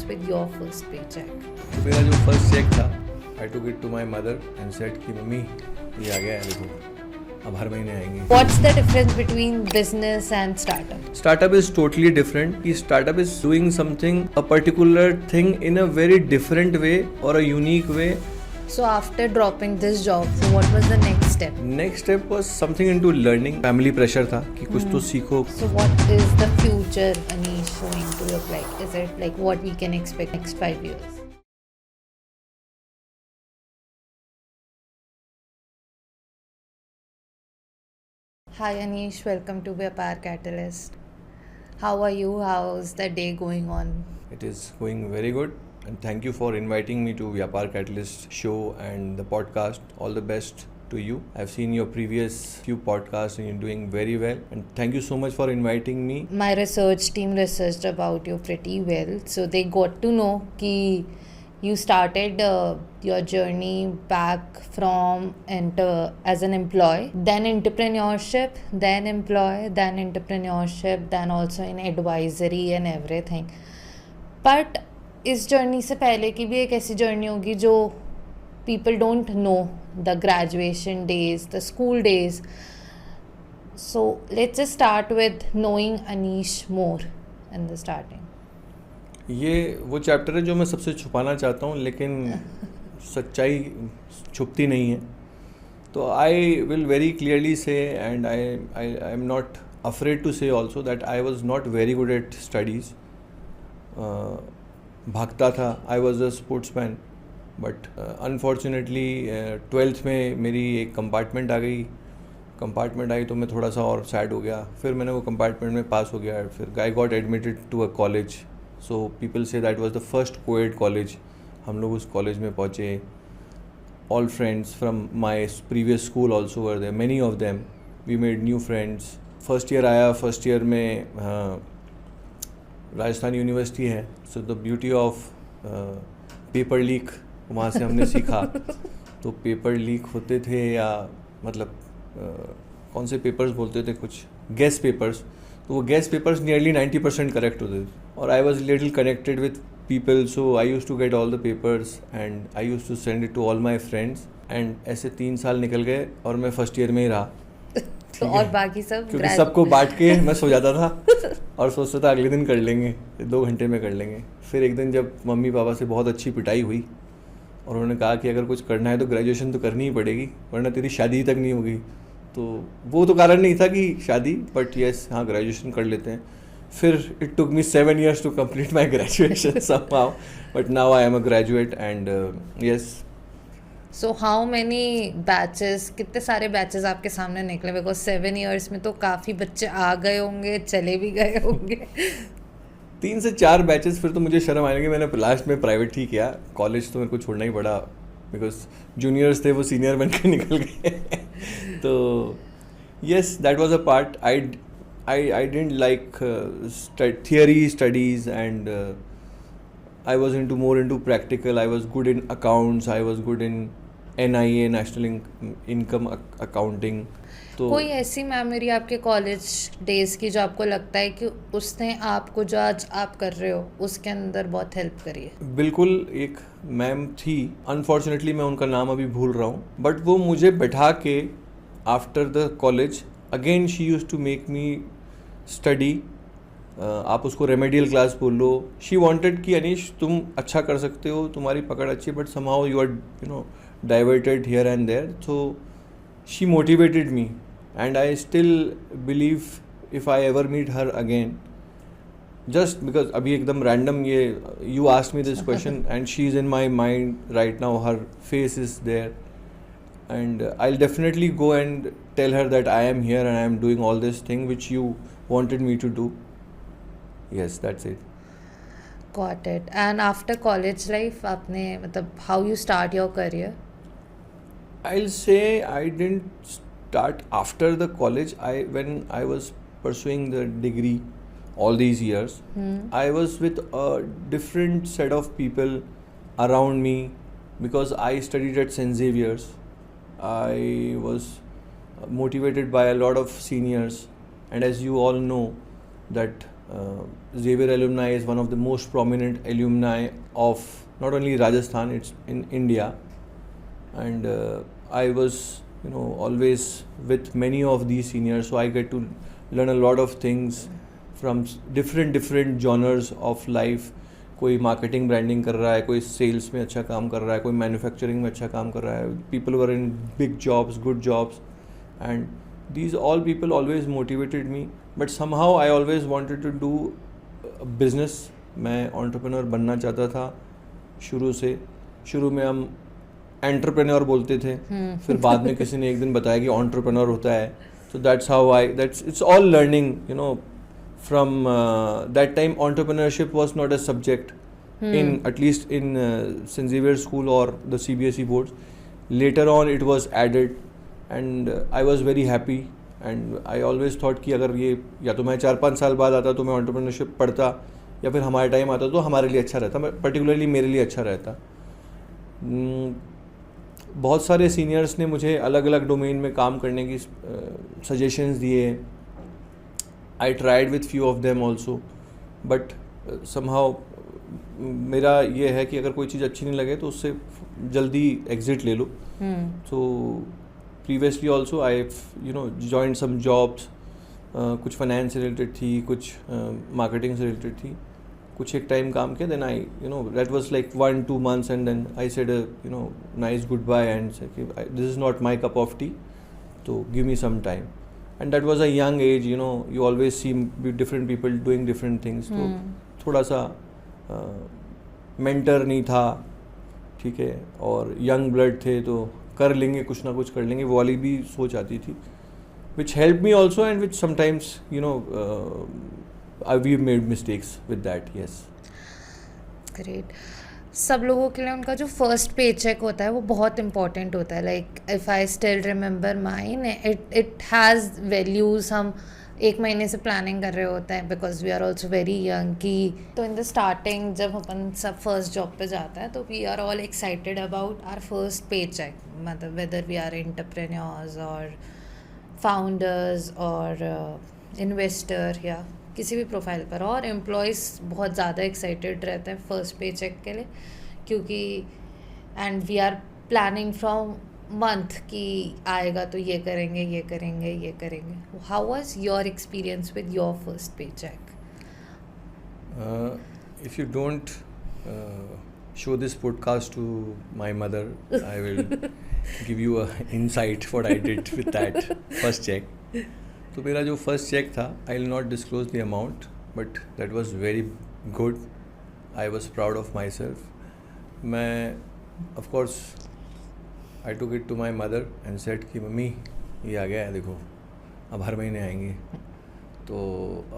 with your first paycheck? मेरा जो first check था, I took it to my mother and said कि mummy ये आ गया है देखो, अब हर महीने आएंगे. What's the difference between business and startup? Startup is totally different. कि startup is doing something, a particular thing in a very different way or a unique way. So after dropping this job, so what was the next step? Next step was something into learning. Family pressure था कि कुछ तो सीखो. So what is the future Anish going to look like? Is it like what we can expect next 5 years? Hi Anish, welcome to Vyapar Catalyst. How are you? How's the day going on? It is going very good. And thank you for inviting me to Vyapar Catalyst show and the podcast. All the best to you. I've seen your previous few podcasts and you're doing very well. And thank you so much for inviting me. My research team researched about you pretty well. So they got to know कि you started your journey back from as an employee, then entrepreneurship, then employee, then entrepreneurship, then also in advisory and everything. But इस journey से पहले की भी एक ऐसी journey होगी जो people don't know the graduation days, the school days. So let's just start with knowing Anish more in the starting. ये वो चैप्टर है जो मैं सबसे छुपाना चाहता हूँ, लेकिन सच्चाई छुपती नहीं है. तो I will very clearly say and I am not afraid to say also that I was not very good at studies. भागता था, I was a sportsman, but unfortunately 12th में मेरी एक कंपार्टमेंट आई तो मैं थोड़ा सा और सैड हो गया. फिर मैंने वो कंपार्टमेंट में पास हो गया. फिर I got admitted to a college. So people say that was the first coed college. हम लोग उस कॉलेज में पहुँचे. All friends from my previous school also were there, many of them. We made new friends. First year आया. First year में Rajasthan University है. So the beauty of paper leak वहाँ से हमने सीखा. तो पेपर लीक होते थे या मतलब कौन से पेपर्स बोलते थे, कुछ गेस पेपर्स. तो वो गेस पेपर्स नियरली 90% करेक्ट होते थे. और I was little connected with people, so I use to get all the papers and I use to send it to all my friends. And ऐसे 3 साल निकल गए और मैं फर्स्ट ईयर में ही रहा. तो और बाकी सब क्योंकि सबको बांट के मैं सो जाता था और सोचता था अगले दिन कर लेंगे, 2 घंटे में कर लेंगे. फिर एक दिन जब मम्मी पापा से बहुत अच्छी पिटाई हुई और उन्होंने कहा कि अगर कुछ करना है तो ग्रेजुएशन तो करनी ही पड़ेगी, वरना तेरी शादी तक नहीं होगी. तो वो तो कारण नहीं था कि शादी, बट यस हाँ ग्रेजुएशन कर लेते हैं. फिर it took me 7 years to complete my graduation somehow, but now I am a graduate and yes. So how many batches, कितने सारे बैचेस आपके सामने निकले? बिकॉज 7 years में तो काफ़ी बच्चे आ गए होंगे, चले भी गए होंगे. 3 से 4 बैचेस. फिर तो मुझे शर्म आने लगी. मैंने लास्ट में प्राइवेट ही किया. कॉलेज तो मेरे को छोड़ना ही पड़ा बिकॉज जूनियर्स थे वो सीनियर बन के निकल गए. तो yes that was a part. I didn't like theory studies and I was into more into practical. I was good in accounts. I was good in NIA, national income accounting. तो कोई ऐसी memory आपके college days की जो आपको लगता है कि उसने आपको जो आज आप कर रहे हो उसके अंदर बहुत हेल्प करी है? बिल्कुल. एक मैम थी, अनफॉर्चुनेटली मैं उनका नाम अभी भूल रहा हूँ, बट वो मुझे बैठा के after the college again she use to make me study. आप उसको रेमेडियल क्लास बोल लो. शी वांटेड कि अनीश तुम अच्छा कर सकते हो, तुम्हारी पकड़ अच्छी है, but somehow you are diverted here and there. So she motivated me and I still believe if I ever meet her again, just because abhi ekdam random ye you asked me this question and she is in my mind right now, her face is there, and I'll definitely go and tell her that I am here and I am doing all this thing which you wanted me to do. Yes, that's it. Got it. And after college life आपने मतलब how you start your career? I'll say I didn't start after the college. When I was pursuing the degree all these years, I was with a different set of people around me because I studied at St. Xavier's. I was motivated by a lot of seniors, and as you all know that Xavier alumni is one of the most prominent alumni of not only Rajasthan, it's in India. And I was, always with many of these seniors, so I get to learn a lot of things from different genres of life. कोई marketing branding कर रहा है, कोई sales में अच्छा काम कर रहा है, कोई मैन्युफैक्चरिंग में अच्छा काम कर रहा है. People were in big jobs, good jobs, and these all people always motivated me, but somehow I always wanted to do business. मैं entrepreneur बनना चाहता था शुरू में हम एंटरप्रेन्योर बोलते थे, फिर बाद में किसी ने एक दिन बताया कि entrepreneur होता है. So that's how it's all learning, from that time. Entrepreneurship was not a subject in, at least in St. Xavier School or the CBSE boards. Later on it was added. And I was very happy and I always thought कि अगर ये या तो मैं 4-5 साल बाद आता तो मैं एंटरप्रेन्योरशिप पढ़ता, या फिर हमारे टाइम आता तो हमारे लिए अच्छा रहता, पर्टिकुलरली मेरे लिए अच्छा रहता. बहुत सारे सीनियर्स ने मुझे अलग अलग डोमेन में काम करने की सजेशंस दिए. I tried with few of them also, but somehow मेरा ये है कि अगर कोई चीज़ अच्छी नहीं लगे तो उससे जल्दी एग्जिट ले लो. सो previously also I've joined some jobs, कुछ फाइनेंस से रिलेटेड थी, कुछ मार्केटिंग से रिलेटेड थी, कुछ एक टाइम काम किया. Then I that was like 1-2 months, and then I said a nice goodbye and said this is not my cup of tea, so give me some time. And that was a young age, you always see different people doing different things. तो थोड़ा सा mentor नहीं था, ठीक है, और young blood थे तो कर लेंगे, कुछ ना कुछ कर लेंगे, वो वाली भी सोच आती थी, which helped me also, and which sometimes we've made mistakes with that. Yes. Great. सब लोगों के लिए उनका जो फर्स्ट पे चेक होता है वो बहुत इंपॉर्टेंट होता है. Like if I still remember mine, it has values. हम 1 महीने से प्लानिंग कर रहे होते हैं because we are also very young. की तो इन द स्टार्टिंग जब अपन सब फर्स्ट जॉब पे जाता है तो we are all excited about our first pay check. मतलब वेदर वी आर एंटरप्रेन्योर्स और फाउंडर्स और इन्वेस्टर या किसी भी प्रोफाइल पर, और एम्प्लॉयज़ बहुत ज़्यादा एक्साइटेड रहते हैं फर्स्ट पे चेक के लिए, क्योंकि and we are planning from month कि आएगा तो ये करेंगे, ये करेंगे, ये करेंगे. How was your experience with your first pay check? If you don't show this podcast to my mother, I will give you a insight what I did with that first check. तो मेरा जो first check था, I will not disclose the amount, but that was very good. I was proud of myself. मैं of course I took it to my mother and said कि mummy ये आ गया है, देखो अब हर महीने आएंगे, तो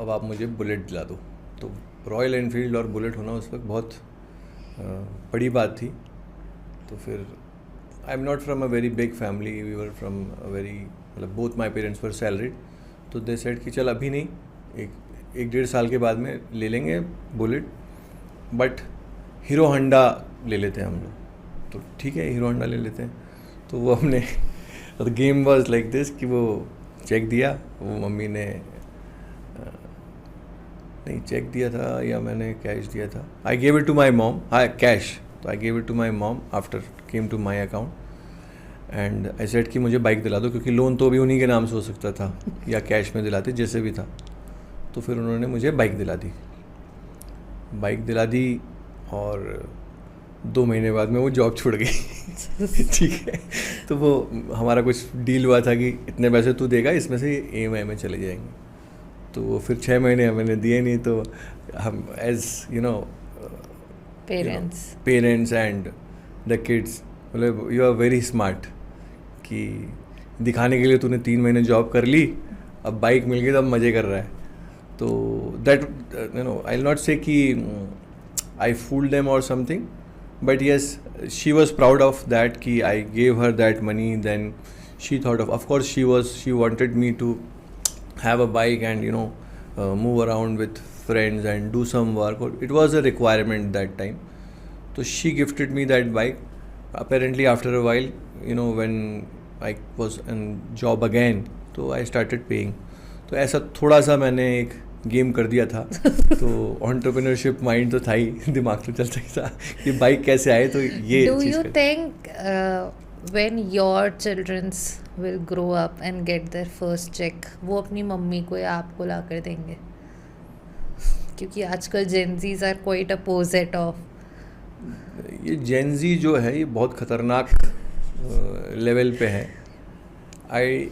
अब आप मुझे बुलेट दिला दो. तो रॉयल एनफील्ड और बुलेट होना उस वक्त बहुत बड़ी बात थी. तो फिर I am not from a very big family, we were from a very, मतलब both my parents were salaried. तो दे सेड कि चल अभी नहीं, 1-1.5 साल के बाद में ले लेंगे बुलेट, बट हीरो होंडा ले लेते हैं हम लोग. तो ठीक है, हीरो होंडा ले लेते हैं. तो वो हमने, the game was like this कि वो चेक दिया, वो मम्मी ने नहीं चेक दिया था या मैंने कैश दिया था. I gave it to my mom, cash. तो I gave it to my mom after came to my account, and I said कि मुझे बाइक दिला दो, क्योंकि लोन तो अभी उन्हीं के नाम से हो सकता था या कैश में दिलाते, जैसे भी था. तो फिर उन्होंने मुझे बाइक दिला दी, और 2 महीने बाद में वो जॉब छोड़ गई. ठीक है, तो वो हमारा कुछ डील हुआ था कि इतने पैसे तू देगा, इसमें से EMI में चले जाएंगे. तो वो फिर 6 महीने मैंने दिए नहीं. तो हम as parents and the kids, मतलब यू आर वेरी स्मार्ट कि दिखाने के लिए तूने 3 महीने जॉब कर ली, अब बाइक मिल गई तो अब मज़े कर रहा है. तो दैट आई विल नॉट से कि आई फूल्ड देम और something, but yes, she was proud of that ki I gave her that money. Then she thought of course she wanted me to have a bike and move around with friends and do some work. It was a requirement that time, so she gifted me that bike. Apparently after a while, when I was in job again, so I started paying. तो ऐसा थोड़ा सा मैंने एक game कर दिया था तो एंटरप्रेन्योरशिप माइंड तो था ही, दिमाग तो चलता ही था कि बाइक कैसे आए, तो ये Do चीज़ you कर। think when your childrens will grow up and get their first check, वो अपनी मम्मी को या आपको ला कर देंगे? क्योंकि आजकल Gen Zs are quite opposite of ये जेनजी जो है ये बहुत ख़तरनाक लेवल पे है. I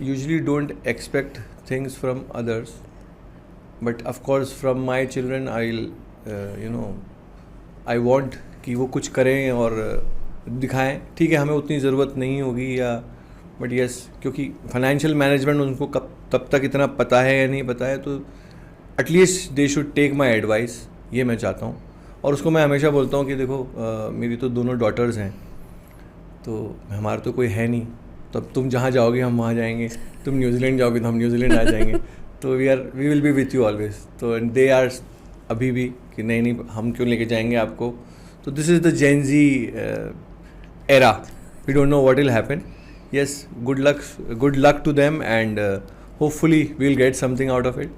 usually don't expect things from others, but of course from my children I I want कि वो कुछ करें और दिखाएं. ठीक है, हमें उतनी ज़रूरत नहीं होगी या, बट यस, क्योंकि फाइनेंशियल मैनेजमेंट उनको कब तब तक इतना पता है या नहीं पता है, तो at least they should take my advice, ये मैं चाहता हूँ. और उसको मैं हमेशा बोलता हूँ कि देखो मेरी तो दोनों डॉटर्स हैं, तो हमारा तो कोई है नहीं, तब तुम जहाँ जाओगे हम वहाँ जाएंगे, तुम न्यूजीलैंड जाओगे तो हम न्यूजीलैंड आ जाएंगे, तो we will be with you always. तो दे आर अभी भी कि नहीं नहीं हम क्यों लेके जाएंगे आपको. तो this is the Gen Z era. We don't know what will happen. Yes, good luck to them and hopefully we will get something out of it.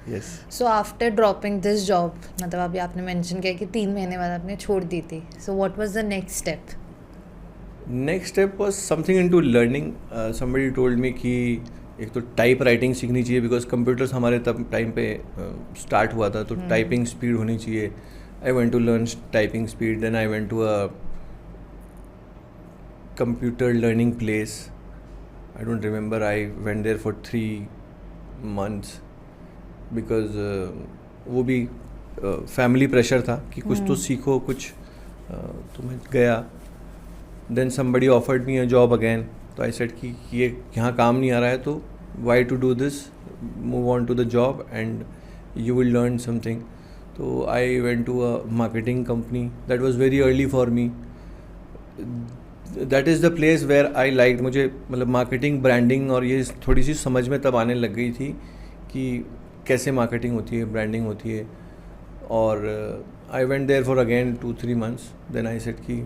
Yes. So after dropping this job, मतलब अभी आपने mention किया कि 3 महीने बाद आपने छोड़ दी थी, so what was the next step? Next step was something in to learning. Somebody told me कि एक तो टाइप राइटिंग सीखनी चाहिए, बिकॉज कंप्यूटर्स हमारे तब टाइम पे स्टार्ट हुआ था, तो टाइपिंग स्पीड होनी चाहिए. I went to learn typing speed, then I went to a computer learning place. I don't remember, I went there for 3 months because वो भी फैमिली प्रेशर था कि कुछ तो सीखो कुछ, तो मैं गया. Then somebody offered me a job again, तो आई सेड कि ये यहाँ काम नहीं आ रहा है, तो why to do this, move on to the job and you will learn something. तो I went to a marketing company. That was very early for me. That is the place where I like. मुझे मतलब marketing, branding और ये थोड़ी सी समझ में तब आने लग गई थी कि कैसे मार्केटिंग होती है, ब्रांडिंग होती है. और I went there for again 2-3 months. Then I said कि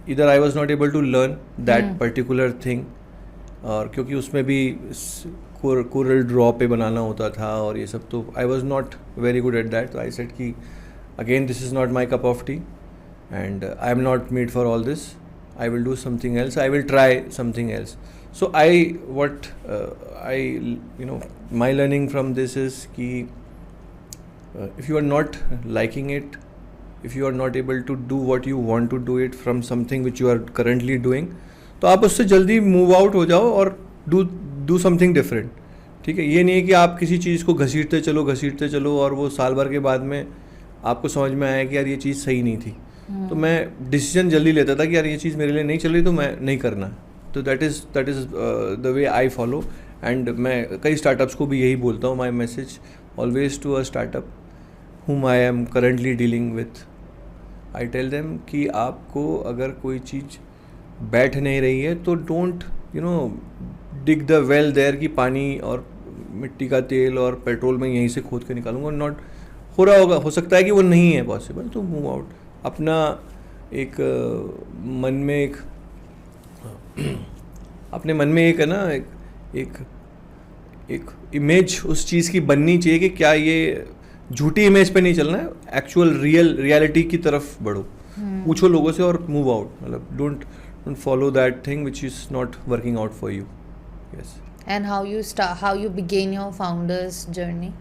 either I was not able to learn that particular thing, और क्योंकि उसमें भी कोरल ड्रॉ पे बनाना होता था और ये सब, तो I was not very good at that. तो आई सेड कि again this is not my cup of T and I am not made for all this. I will do something else, I will try something else. So my learning from this is कि if you are not liking it, if you are not able to do what you want to do it from something which you are currently doing, तो आप उससे जल्दी move out हो जाओ और do something different. ठीक है, ये नहीं है कि आप किसी चीज़ को घसीटते चलो और वो साल भर के बाद में आपको समझ में आया कि यार ये चीज़ सही नहीं थी. तो मैं डिसीजन जल्दी लेता था कि यार ये चीज़ मेरे लिए नहीं चल रही, तो मैं नहीं करना. तो that is the way I follow. And मैं कई स्टार्टअप्स को भी यही बोलता हूँ. My message always to a startup whom I am currently dealing with, I tell them कि आपको अगर कोई चीज़ बैठ नहीं रही है तो don't dig the well there कि पानी और मिट्टी का तेल और पेट्रोल मैं यहीं से खोद के निकालूंगा. नॉट हो रहा होगा, हो सकता है कि वो नहीं है पॉसिबल, तो मूव आउट. अपना एक मन में एक अपने मन में एक है ना, एक इमेज उस चीज़ की बननी चाहिए कि क्या ये झूठी इमेज पे नहीं चलना है, एक्चुअल रियलिटी की तरफ बढ़ो. पूछो लोगों से और मूव आउट. मतलब don't follow that thing which is not working out for you. Yes. And how you began your founder's journey?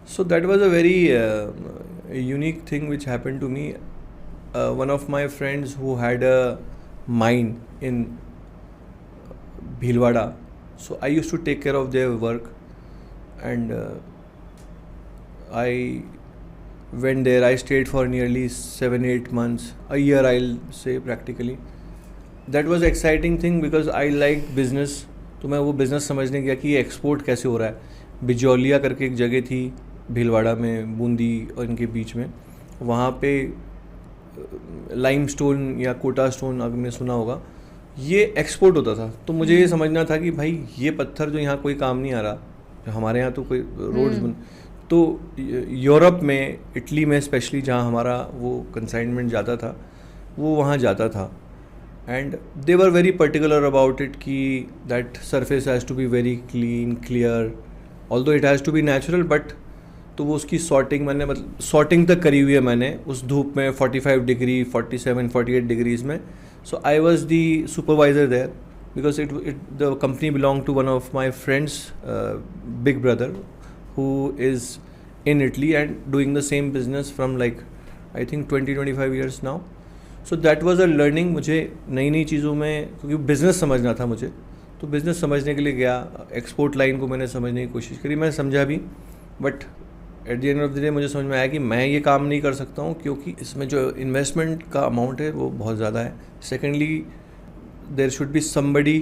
So that was a very unique thing which happened to me. One of my friends who had a mine in Bhilwara, so I used to take care of their work, and I went there. I stayed for nearly 7-8 months, a year I'll say practically. That was exciting thing because I liked business. तो मैं वो business समझने गया कि ये export कैसे हो रहा है. बिजौलिया करके एक जगह थी भीलवाड़ा में, बूंदी और इनके बीच में. वहाँ पे लाइमस्टोन या कोटा स्टोन आपने सुना होगा, ये एक्सपोर्ट होता था. तो मुझे ये समझना था कि भाई ये पत्थर जो यहाँ कोई काम नहीं आ रहा, हमारे यहाँ तो कोई रोड्स बन, तो यूरोप में, इटली में स्पेशली, जहाँ हमारा वो कंसाइनमेंट जाता था, वो वहाँ जाता था. And they were very particular about it कि that surface has to be very clean, clear, although it has to be natural, but तो वो उसकी सॉर्टिंग मैंने मतलब सॉर्टिंग तक करी हुई है मैंने उस धूप में 45 डिग्री 47-48 डिग्रीज में. So I was the supervisor there because the company belonged to one of my friends big brother who is in Italy and doing the same business from like I think 20-25 years now. So that was a learning. मुझे नई नई चीज़ों में क्योंकि business समझना था मुझे, तो बिज़नेस समझने के लिए गया. एक्सपोर्ट लाइन को मैंने समझने की कोशिश करी, मैं समझा भी, but at the end of the day मुझे समझ में आया कि मैं ये काम नहीं कर सकता हूँ क्योंकि इसमें जो इन्वेस्टमेंट का अमाउंट है वो बहुत ज़्यादा है. Secondly there should be somebody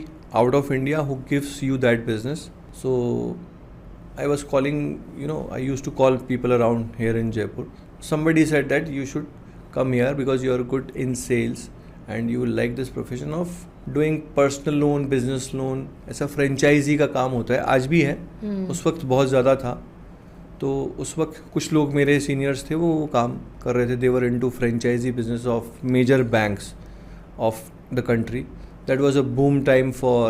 out of India who gives you that business. So I was calling, I used to call people around here in Jaipur. Somebody said that you should come here because you are good in sales and you will like this profession of doing personal loan, business loan. ऐसा franchise का काम होता है, आज भी है. उस वक्त बहुत ज़्यादा था. तो उस वक्त कुछ लोग मेरे सीनियर्स थे वो काम कर रहे थे. They were into franchisee business of major banks of the country. That was a boom time for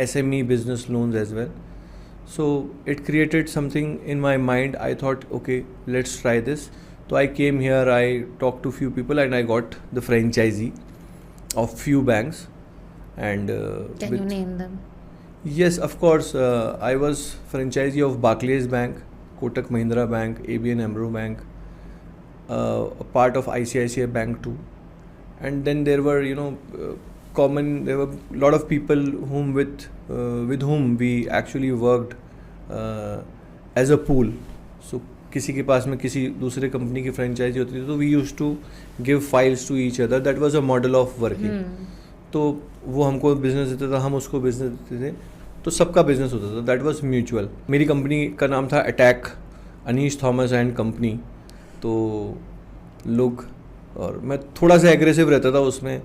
SME business loans as well. So it created something in my mind. I thought, okay, let's try this. So I came here, I talked to few people and I got the franchisee of few banks. And can you name them? Yes, of course. I was franchisee of Barclays Bank, Kotak Mahindra Bank, ABN AMRO Bank, a part of ICICI Bank too. And then there were, there were a lot of people with whom we actually worked as a pool. So किसी के पास में किसी दूसरे company की franchise होती थी तो we used to give files to each other. That was a model of working. तो वो हमको बिजनेस देता था, हम उसको बिजनेस देते थे, तो सबका बिजनेस होता था. That was mutual. मेरी कंपनी का नाम था attack, Anish Thomas and company. तो लोग और मैं थोड़ा सा एग्रेसिव रहता था उसमें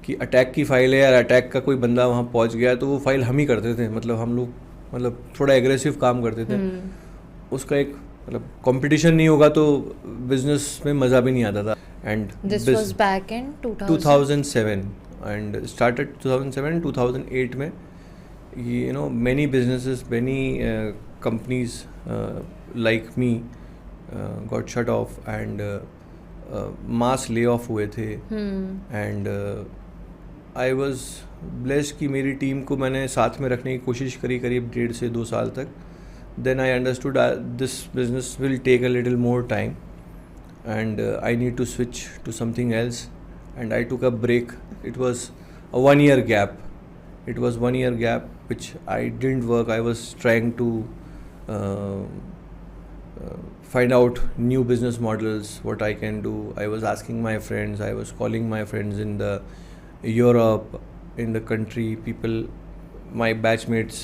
कि अटैक की फ़ाइल है यार, अटैक का कोई बंदा वहाँ पहुँच गया तो वो फाइल हम ही करते थे. मतलब हम लोग थोड़ा एग्रेसिव काम करते थे. उसका एक कंपटीशन नहीं होगा तो बिजनेस में मज़ा भी नहीं आता था. And this was back in 2007 and started 2007-2008 में. many businesses, many companies like me got shut off and mass layoff हुए थे. एंड आई वॉज ब्लेस्ड कि मेरी टीम को मैंने साथ में रखने की कोशिश करी करीब 1.5 से 2 साल तक. Then I understood this business will take a little more time and I need to switch to something else and I took a break. It was a 1 year gap. It was 1 year gap which I didn't work. I was trying to find out new business models, what I can do. I was asking my friends, I was calling my friends in the Europe, in the country, people, my batchmates,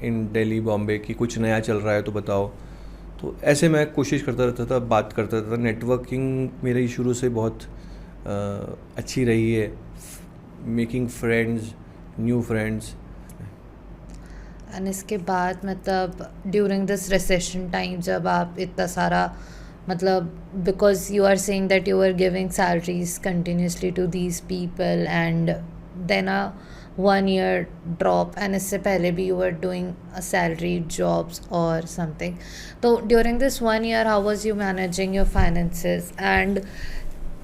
in Delhi, Bombay कि कुछ नया चल रहा है तो बताओ. तो ऐसे मैं कोशिश करता रहता था, बात करता रहता था. नेटवर्किंग मेरी शुरू से बहुत अच्छी रही है. Making friends, new friends. And इसके बाद मतलब ड्यूरिंग दिस रिसेशन टाइम जब आप इतना सारा मतलब because you are saying that you are giving salaries continuously to these people and then a 1 year drop and इससे पहले भी you are doing salary jobs और समथिंग. तो during this 1 year how was you managing your finances and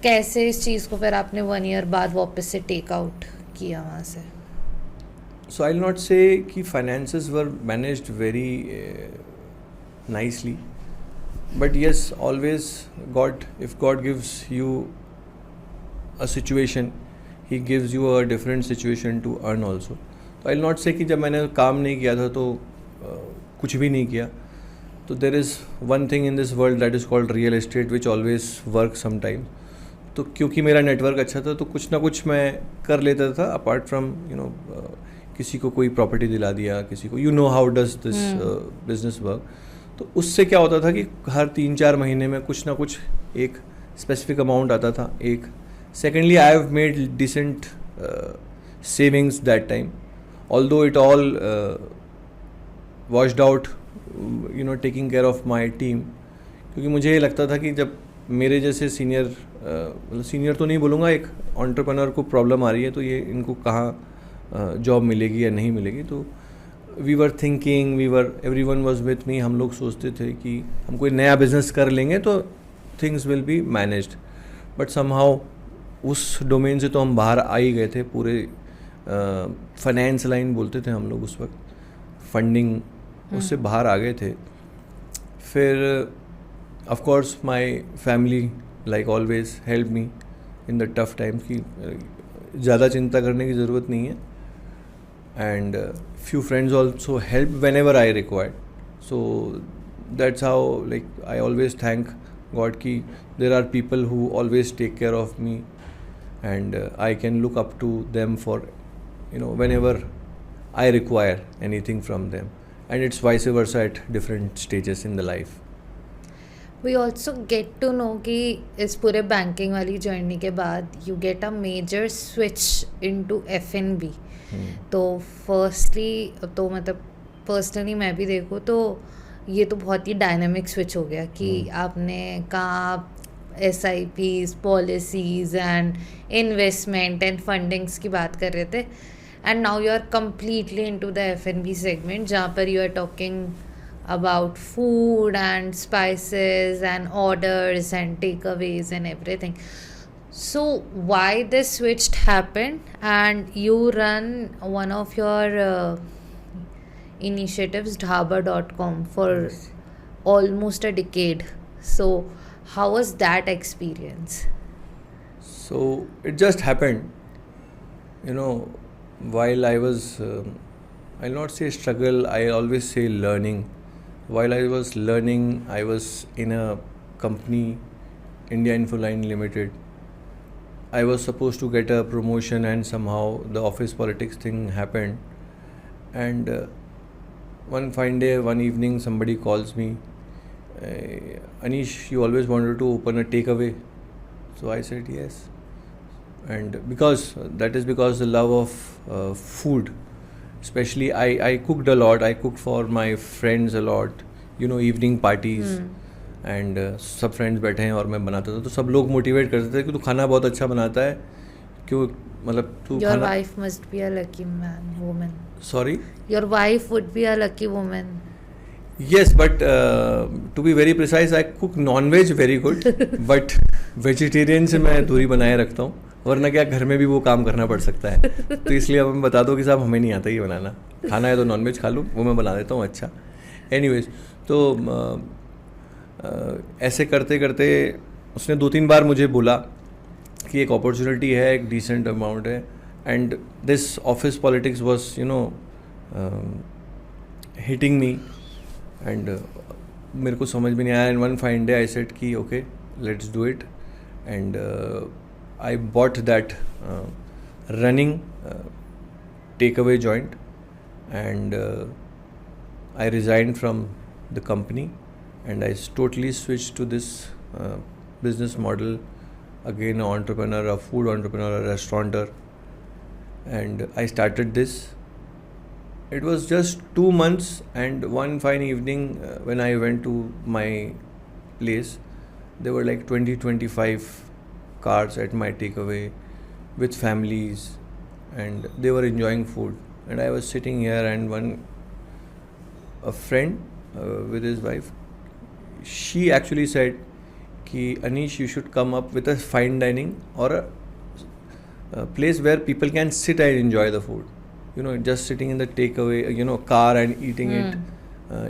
कैसे इस चीज़ को फिर आपने 1 year बाद वापस से टेक आउट किया वहाँ से? So I'll not say कि finances were managed very nicely, but yes, always if God gives you a situation, He gives you a different situation to earn also. So I'll not say कि जब मैंने काम नहीं किया था तो कुछ भी नहीं किया. तो there is one thing in this world that is called real estate which always works sometimes. तो क्योंकि मेरा नेटवर्क अच्छा था तो कुछ ना कुछ मैं कर लेता था अपार्ट फ्रॉम किसी को कोई प्रॉपर्टी दिला दिया, किसी को how does this business work. तो उससे क्या होता था कि हर 3-4 महीने में कुछ ना कुछ एक स्पेसिफिक अमाउंट आता था. एक secondly I have made decent savings that time, although it all washed out taking care of my team. क्योंकि मुझे ये लगता था कि जब मेरे जैसे सीनियर सीनियर तो नहीं बोलूँगा, एक एंटरप्रेन्योर को प्रॉब्लम आ रही है तो ये इनको कहाँ जॉब मिलेगी या नहीं मिलेगी. तो we were thinking, everyone was with me, हम लोग सोचते थे कि हम कोई नया बिजनेस कर लेंगे तो things will be managed, but somehow उस डोमेन से तो हम बाहर आ ही गए थे पूरे। फाइनेंस लाइन बोलते थे हम लोग उस वक्त, फंडिंग, उससे बाहर आ गए थे। फिर of course my family like always help me in the tough times कि ज़्यादा चिंता करने की ज़रूरत नहीं है, and few friends also helped whenever I required. So that's how, like, I always thank God ki there are people who always take care of me, and I can look up to them for, whenever I require anything from them, and it's vice versa at different stages in the life. We also get to know कि इस पूरे banking वाली journey के बाद you get a major switch into F&B. तो firstly तो मतलब personally मैं भी देखूँ तो ये तो बहुत ही डायनामिक स्विच हो गया कि आपने कहाँ SIPs, policies and investment and fundings की बात कर रहे थे, and now you are completely into the F&B segment जहाँ पर you are talking about food and spices and orders and takeaways and everything. So why this switch happened? And you run one of your initiatives, dhaba.com, for almost a decade. So how was that experience? So it just happened, while I was, I'll not say struggle, I always say learning. While I was learning, I was in a company, India Infoline Limited. I was supposed to get a promotion, and somehow the office politics thing happened. And one fine day, one evening, somebody calls me, Anish, you always wanted to open a takeaway. So I said yes. And because the love of food. Especially I cooked a lot. I cooked for my friends a lot, evening parties. And सब friends बैठे हैं और मैं बनाता था, तो सब लोग मोटिवेट करते थे कि तू खाना बहुत अच्छा बनाता है, क्यों, मतलब तू Your wife must be a lucky woman. Sorry? Your wife would be a lucky woman. Yes, but to be very precise, I cook non-veg very good, but vegetarian से मैं दूरी बनाए रखता हूँ, वरना क्या घर में भी वो काम करना पड़ सकता है। तो इसलिए अब मैं बता दो कि साहब हमें नहीं आता ये बनाना, खाना है तो नॉनवेज खा लूँ, वो मैं बना देता हूँ अच्छा। एनीवेज, तो ऐसे करते करते उसने 2-3 बार मुझे बोला कि एक अपॉर्चुनिटी है, एक डिसेंट अमाउंट है, and this office politics was hitting me, and मेरे को समझ में नहीं आया। And one fine day I said कि okay, let's do it, and I bought that running takeaway joint, and I resigned from the company, and I totally switched to this business model. Again, an entrepreneur, a food entrepreneur, a restaurateur, and I started this. It was just 2 months, and one fine evening when I went to my place, there were like 20-25 cars at my takeaway with families, and they were enjoying food, and I was sitting here, and a friend with his wife, she actually said ki Anish, you should come up with a fine dining or a place where people can sit and enjoy the food, just sitting in the takeaway car and eating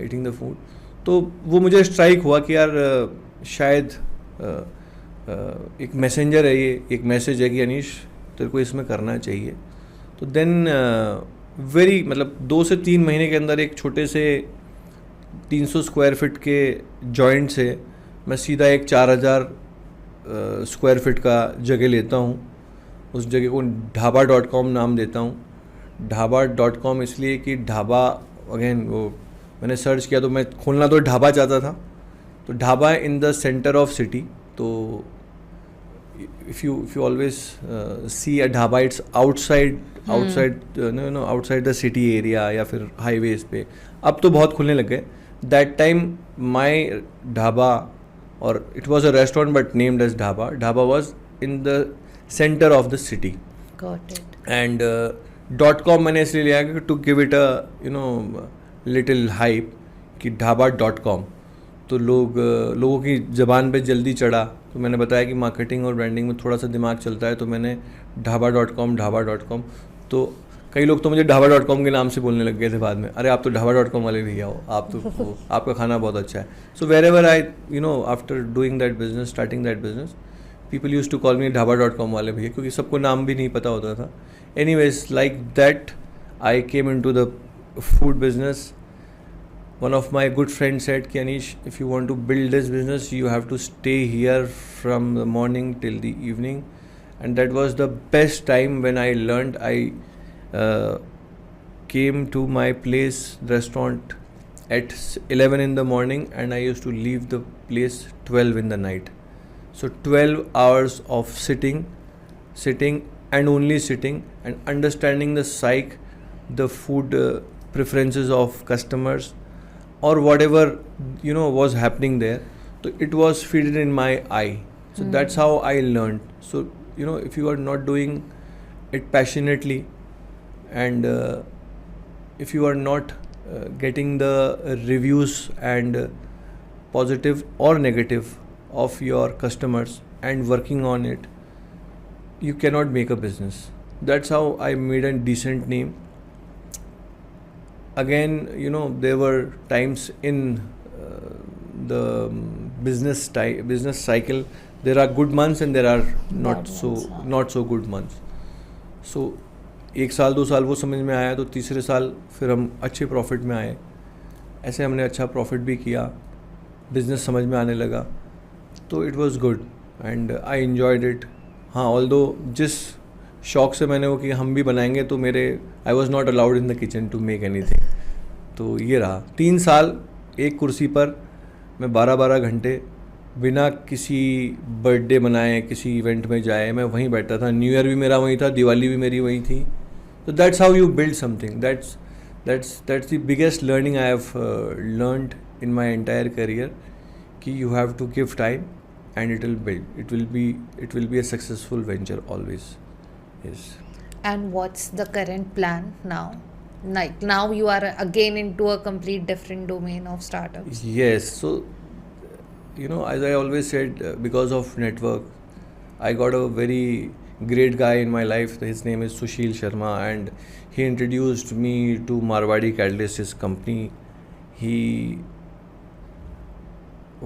eating the food. तो वो मुझे strike हुआ कि यार शायद एक messenger है, ये एक मैसेज है कि अनीश तेरे को इसमें करना चाहिए। तो देन मतलब 2 से 3 महीने के अंदर एक छोटे से 300 स्क्वायर फीट के जॉइंट से मैं सीधा एक 4000 स्क्वायर फीट का जगह लेता हूँ। उस जगह को dhaba.com नाम देता हूँ। dhaba.com इसलिए कि ढाबा, अगेन वो मैंने सर्च किया तो मैं खोलना तो ढाबा चाहता था, तो dhaba in the centre of city. तो if you always see a dhaba, it's outside the city area या फिर highways पे। अब तो बहुत खुलने लग गए। That time my dhaba, or it was a restaurant but named as dhaba was in the center of the city. Got it. And .com मैंने इसलिए लिया कि to give it a little hype कि ढाबा.com, तो लोगों की ज़बान पे जल्दी चढ़ा। तो मैंने बताया कि मार्केटिंग और ब्रांडिंग में थोड़ा सा दिमाग चलता है, तो मैंने ढाबा.com तो कई लोग तो मुझे ढाबा.com के नाम से बोलने लग गए थे बाद में, अरे आप तो ढाबा.com वाले भैया हो, आप तो आपका खाना बहुत अच्छा है। So wherever I after doing that business, starting that business, people use to call me ढाबा.com वाले भैया, क्योंकि सबको नाम भी नहीं पता होता था। Anyways, like that I came into the food business. One of my good friends said, Anish, if you want to build this business, you have to stay here from the morning till the evening. And that was the best time when I learned. I came to my place, restaurant, at 11 in the morning, and I used to leave the place 12 in the night. So 12 hours of sitting and only sitting and understanding the psyche, the food preferences of customers, or whatever was happening there. So it was fitted in my eye. So that's how I learned. So if you are not doing it passionately, and if you are not getting the reviews and positive or negative of your customers and working on it, you cannot make a business. That's how I made a decent name. Again, there were times in the business cycle, there are good months and there are not so good months. So 1 साल 2 साल वो समझ में आया, तो तीसरे साल फिर हम अच्छे प्रॉफिट में आए। ऐसे हमने अच्छा प्रॉफिट भी किया, बिजनेस समझ में आने लगा, तो it was good and I enjoyed it. हाँ, ऑल्दो जिस शौक से मैंने वो कि हम भी बनाएंगे, तो I was not allowed in the kitchen to make anything. तो ये रहा 3 साल एक कुर्सी पर मैं 12-12 घंटे बिना किसी बर्थडे मनाए, किसी इवेंट में जाए, मैं वहीं बैठा था। न्यू ईयर भी मेरा वहीं था, दिवाली भी मेरी वहीं थी। तो that's how you build something. That's the biggest learning I have learned in my entire career, कि you have to give time and it will build. It will be a successful venture always. Yes. And what's the current plan now? Like now you are again into a complete different domain of startups. Yes. So as I always said, because of network, I got a very great guy in my life. His name is Sushil Sharma, and he introduced me to Marwadi Catalyst, his company.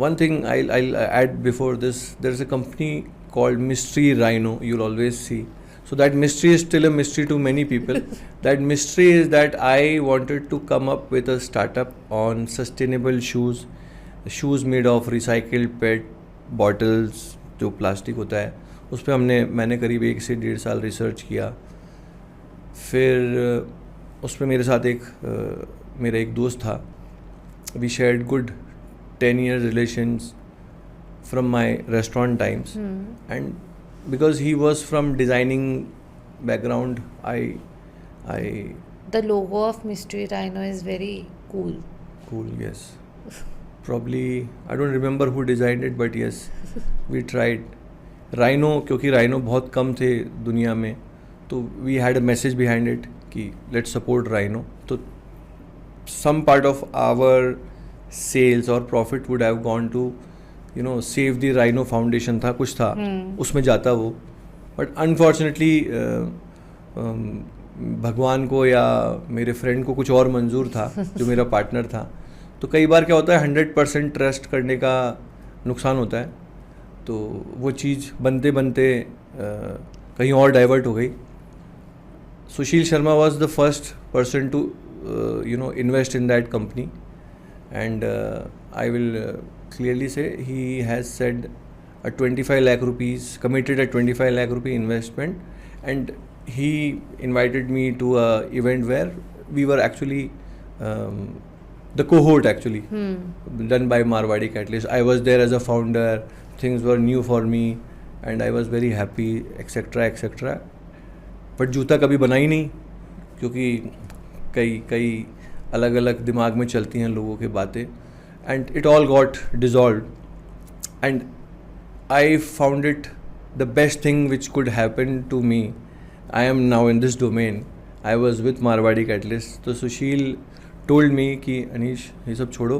One thing I'll add before this, there's a company called Mystery Rhino, you'll always see. So that mystery is still a mystery to many people. That mystery is that I wanted to come up with a startup on sustainable shoes made of recycled PET bottles, जो plastic होता है, उस पर मैंने करीब 1 से 1.5 साल research किया। फिर उस पर मेरे साथ मेरा एक दोस्त था। We shared good 10 years relations from my restaurant times. And because he was from designing background, the logo of Mystery Rhino is very cool. Yes. Probably I don't remember who designed it, but yes, we tried. Rhino, क्योंकि Rhino बहुत कम थे दुनिया में, तो we had a message behind it कि let's support Rhino. तो some part of our sales or profit would have gone to save the Rhino Foundation था, कुछ था उसमें जाता वो। बट अनफॉर्चुनेटली भगवान को या मेरे फ्रेंड को कुछ और मंजूर था, जो मेरा पार्टनर था। तो कई बार क्या होता है, 100% ट्रस्ट करने का नुकसान होता है। तो वो चीज़ बनते बनते कहीं और डाइवर्ट हो गई। Sushil Sharma was the first person to invest in that company. And I will clearly say he has said a 25 lakh rupees, committed a 25 lakh rupee investment, and he invited me to a event where we were actually the cohort actually done by Marwadi Catalyst. I was there as a founder. Things were new for me and I was very happy, etc. But जूता कभी बना ही नहीं, क्योंकि कई अलग अलग दिमाग में चलती हैं लोगों की बातें. And it all got dissolve and I found it the best thing which could happen to me. I am now in this domain. I was with Marwari Catalyst. तो सुशील टोल्ड मी कि अनीश ये सब छोड़ो,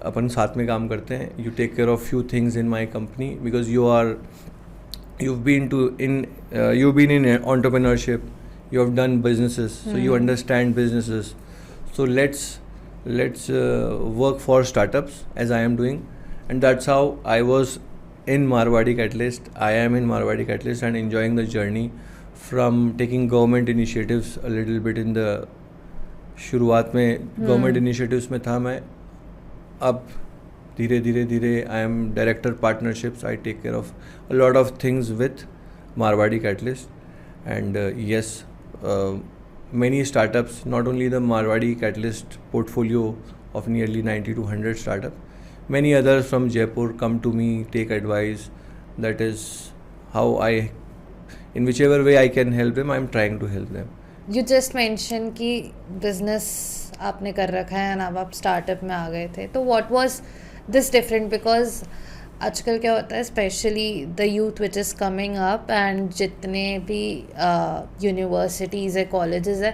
अपन साथ में काम करते हैं. You take care of few things in my company because you've been in entrepreneurship, you have done businesses, so you understand businesses. So let's work for startups as I am doing, and that's how I was in Marwadi Catalyst. I am in Marwadi Catalyst and enjoying the journey from taking government initiatives a little bit in the शुरुआत में government initiatives में था मैं. अब धीरे धीरे I am director partnerships. I take care of a lot of things with Marwari Catalyst. And yes, many startups, not only the Marwadi Catalyst portfolio of nearly 90 to 100 startups, many others from Jaipur come to me, take advice. That is how in whichever way I can help them, I am trying to help them. You just mentioned कि business आपने कर रखा है and अब आप startup में आ गए थे, तो what was this different? Because आजकल क्या होता है, specially the youth which is coming up and जितने भी यूनिवर्सिटीज़ है, कॉलेजेस है,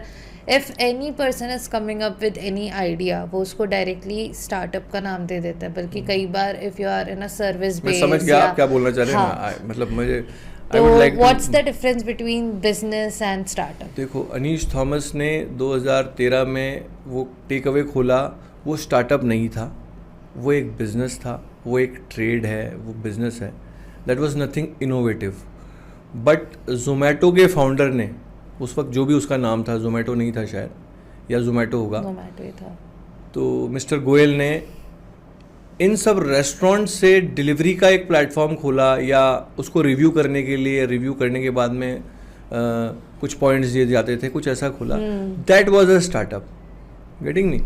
if any person is coming up with any idea, वो उसको डायरेक्टली स्टार्टअप का नाम दे देता है. बल्कि कई बार if you are in a service base, समझ गया आप क्या बोलना चाह रहे हैं. मतलब मुझे तो what's the difference between business and startup? देखो, अनीश थॉमस ने 2013 में वो टेक अवे खोला. वो स्टार्टअप नहीं था, वो एक बिज़नेस था, वो एक ट्रेड है, वो बिज़नेस है. That was nothing innovative. But Zomato के फाउंडर ने, उस वक्त जो भी उसका नाम था, जोमेटो नहीं था शायद, या जोमेटो होगा, जोमेटो ही था, तो मिस्टर गोयल ने इन सब रेस्टोरेंट से डिलीवरी का एक प्लेटफॉर्म खोला, या उसको रिव्यू करने के लिए, रिव्यू करने के बाद में कुछ पॉइंट्स दिए जाते थे, कुछ ऐसा खोला. That was a startup. Getting me?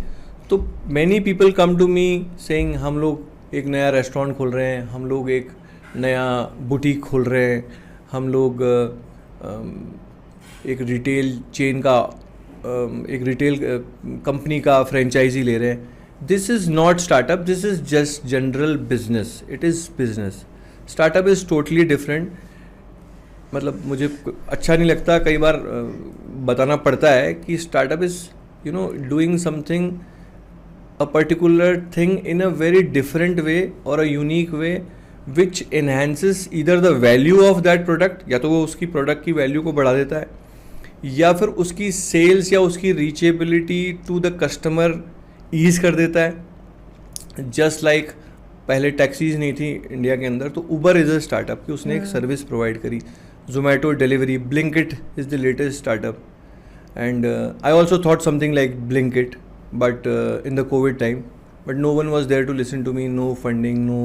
तो many people come to me saying हम लोग एक नया रेस्टोरेंट खोल रहे हैं, हम लोग एक नया बुटीक खोल रहे हैं, हम लोग एक रिटेल चेन का, एक रिटेल कंपनी का फ्रेंचाइजी ले रहे हैं. This is not startup, this is just general business. It is business. Startup is totally different. मतलब मुझे अच्छा नहीं लगता, कई बार बताना पड़ता है कि startup is doing something, a particular thing in a very different way or a unique way which enhances either the value of that product, या तो वो उसकी प्रोडक्ट की वैल्यू को बढ़ा देता है, या फिर उसकी सेल्स या उसकी reachability to the customer easy कर देता है. जस्ट लाइक पहले टैक्सीज नहीं थी इंडिया के अंदर, तो उबर इज़ अ स्टार्टअप कि उसने एक सर्विस प्रोवाइड करी. Zomato delivery, Blinkit is the latest startup. And I also thought something like Blinkit, but in the COVID time, but no one was there to listen to me, no funding, no,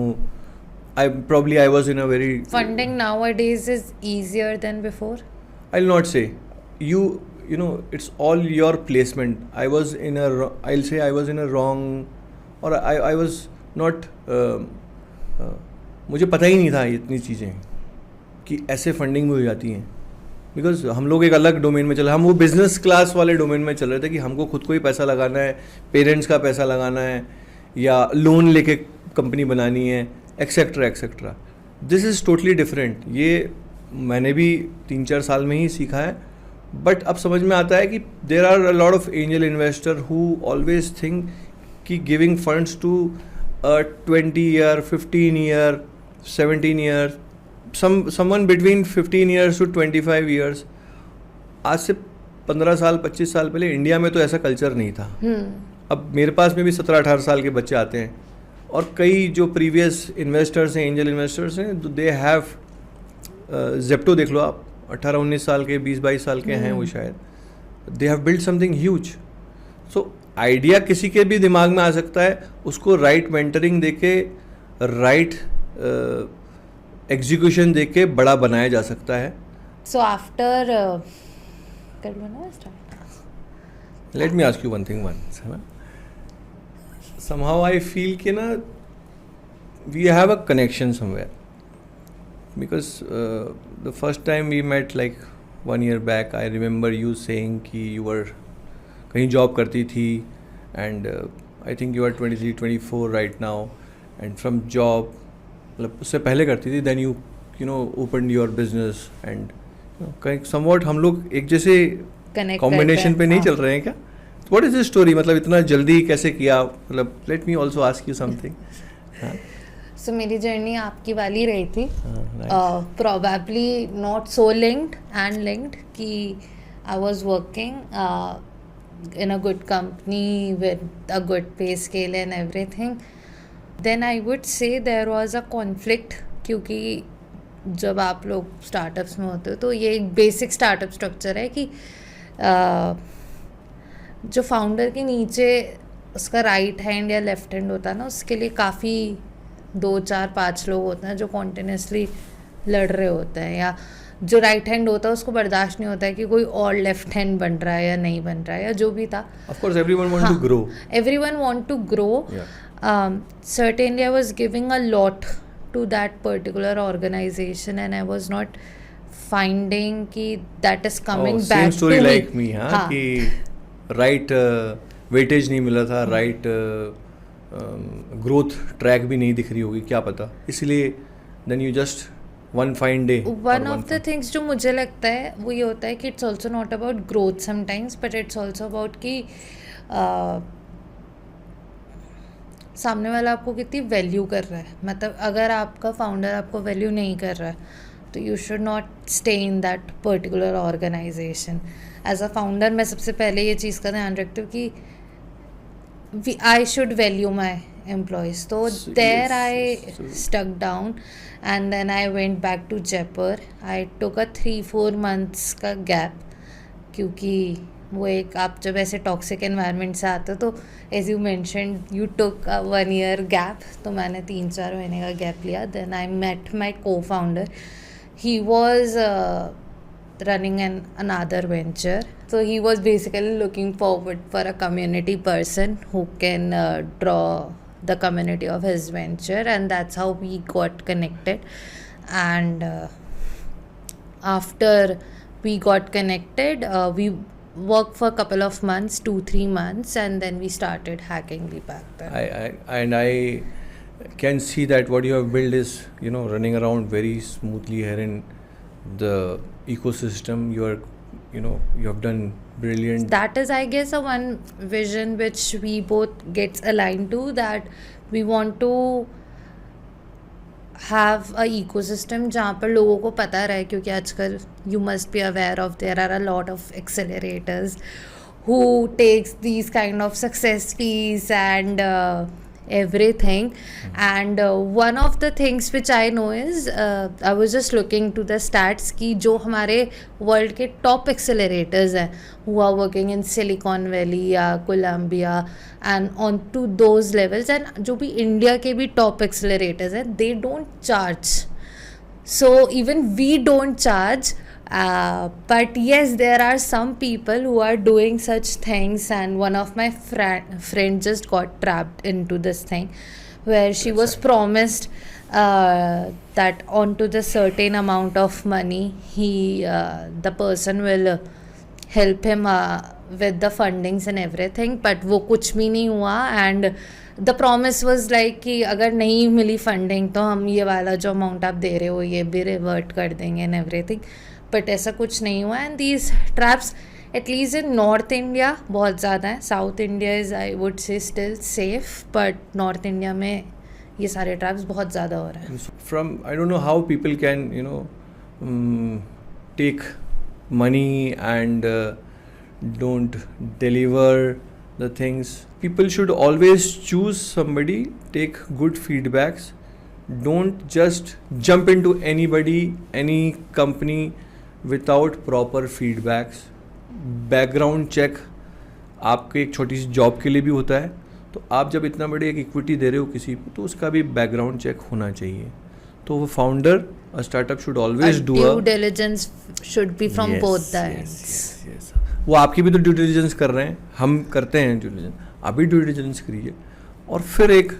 I was in a very funding nowadays is easier than before. I'll not say you know it's all your placement. I'll say I was in a wrong, or I was not मुझे पता ही नहीं था इतनी चीज़ें कि ऐसे funding भी हो जाती हैं. बिकॉज हम लोग एक अलग डोमेन में चल, हम वो बिजनेस क्लास वाले डोमेन में चल रहे थे कि हमको खुद को ही पैसा लगाना है, पेरेंट्स का पैसा लगाना है, या लोन लेके कंपनी बनानी है, etcetera etcetera. This is totally different. ये मैंने भी 3-4 साल में ही सीखा है. बट अब समझ में आता है कि there are a lot of angel investor who always think कि giving funds to 20 year, 15 year, 17 year, someone between 15 years to 25 years. आज से 15 साल 25 साल पहले इंडिया में तो ऐसा कल्चर नहीं था. अब मेरे पास में भी 17-18 साल के बच्चे आते हैं, और कई जो प्रीवियस इन्वेस्टर्स हैं, एंजल इन्वेस्टर्स हैं, दे हैव, जेप्टो देख लो आप, 18-19 साल के, 20-22 साल के हैं वो शायद. They have build something huge. So idea किसी के भी दिमाग में आ सकता है, उसको राइट मेंटरिंग देके, राइट एग्जीक्यूशन देख के बड़ा बनाया जा सकता है. सो आफ्टर कर लो ना start. Let me ask you one thing once, है ना. समहाउ आई फील कि ना we have a connection somewhere, because the first time we met like 1 year back, I remember you saying कि you were कहीं job करती थी, and I think you are 23-24 right now, and from job, मतलब उससे पहले करती थी, then you know open your business, and कहीं समवॉट हम लोग एक जैसे कनेक्ट कॉम्बिनेशन पे नहीं चल रहे हैं क्या? व्हाट इज दिस स्टोरी, मतलब इतना जल्दी कैसे किया? मतलब let me also ask you something. So मेरी जर्नी आपकी वाली रही थी, nice. probably not so linked कि I was working in a good company with a good pay scale and everything. Then I would say there was a conflict, क्योंकि जब आप लोग स्टार्टअप्स में होते हो तो ये एक बेसिक स्टार्टअप स्ट्रक्चर है कि जो फाउंडर के नीचे उसका राइट हैंड या लेफ्ट हैंड होता है ना, उसके लिए काफ़ी 2 4 5 लोग होते हैं जो कॉन्टिन्यूसली लड़ रहे होते हैं, या जो राइट हैंड होता है उसको बर्दाश्त नहीं होता है कि कोई और लेफ्ट हैंड बन रहा है या नहीं बन रहा है, या जो भी था. Of course, everyone want to grow. Everyone want to grow. Yeah. Certainly I was giving a lot to that particular organization and I was not finding कि that is coming back same story to me. like me, हाँ, कि right weightage नहीं मिला था, right growth track भी नहीं दिख रही होगी, क्या पता, इसलिए then you just one fine day. One of the things जो मुझे लगता है वो ये होता है कि it's also not about growth sometimes, but it's also about कि सामने वाला आपको कितनी वैल्यू कर रहा है. मतलब अगर आपका फाउंडर आपको वैल्यू नहीं कर रहा है तो you should not stay in that particular organisation. As a founder मैं सबसे पहले ये चीज़ का ध्यान रखती हूँ कि I should value my employees. तो there I stuck down and then I went back to Jaipur. I took a 3-4 months का गैप, क्योंकि वो एक आप जब ऐसे टॉक्सिक एनवायरनमेंट से आते हो तो as you mentioned you took 1 year gap, तो मैंने 3-4 महीने का गैप लिया. देन आई मेट माई को founder. He was running an another venture, so he was basically looking forward for a community person who can draw the community of his venture, and that's how we got connected. And after we got connected, we worked for a couple of months, 2-3 months, and then we started hacking the back then. I can see that what you have built is, you know, running around very smoothly here in the ecosystem. You have done brilliant. That is, I guess, a one vision which we both gets aligned to, that we want to have a ecosystem जहाँ पर लोगों को पता रहे, क्योंकि आजकल you must be aware of there are a lot of accelerators who takes these kind of success fees and everything. And one of the things which I know is I was just looking to the stats कि जो हमारे world के top accelerators हैं who are working in Silicon Valley या Columbia and on to those levels, and जो भी India के भी top accelerators हैं, they don't charge. So even we don't charge. But yes, there are some people who are doing such things, and one of my friend just got trapped into this thing where she was promised that onto the certain amount of money the person will help him with the fundings and everything, but वो कुछ भी नहीं हुआ. And the promise was like कि अगर नहीं मिली funding तो हम ये वाला जो amount आप दे रहे हो ये भी revert कर देंगे and everything. बट ऐसा कुछ नहीं हुआ. And these traps at least in North India बहुत ज़्यादा है. South India is I would say still safe, but North India में ये सारे ट्रैप्स बहुत ज़्यादा हो रहे हैं. From I don't know how people can take money and don't deliver the things. People should always choose somebody, take good feedbacks. Don't just jump into anybody, any company without proper feedbacks. Background check आपके एक छोटी सी job के लिए भी होता है, तो आप जब इतना बड़ी एक इक्विटी दे रहे हो किसी को, तो उसका भी बैकग्राउंड चेक होना चाहिए. तो वो founder a startup should always do due diligence should be from both the ends. Yes. वो आपकी भी तो ड्यू डिलिजेंस कर रहे हैं, हम करते हैं ड्यू डिलिजेंस, आप भी ड्यू डिलिजेंस करिए और फिर एक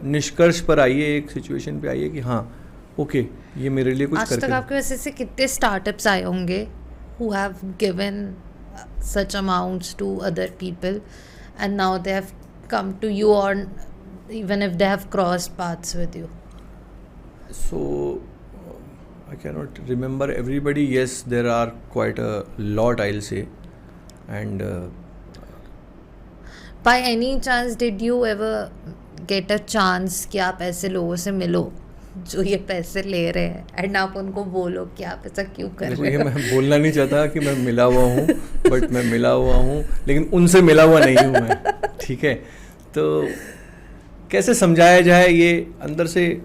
निष्कर्ष पर आइए, एक सिचुएशन पे आइए कि हाँ ओके ये मेरे लिए कुछ करके. आज तक आपके वैसे से कितने स्टार्टअप्स आए होंगे who have given such amounts to other people and now they have come to you, or even if they have crossed paths with you? So I cannot remember everybody. Yes, there are quite a lot, I'll say. and By any chance did you ever get a chance कि आप ऐसे लोगों से मिलो जो ये पैसे ले रहे हैं एंड आप उनको बोलो कि आप ऐसा क्यों कर देखो, रहे ये हो? मैं बोलना नहीं चाहता कि मैं मिला हुआ हूँ, बट मैं मिला हुआ हूँ, लेकिन उनसे मिला हुआ नहीं हूँ मैं, ठीक है? तो कैसे समझाया जाए, ये अंदर से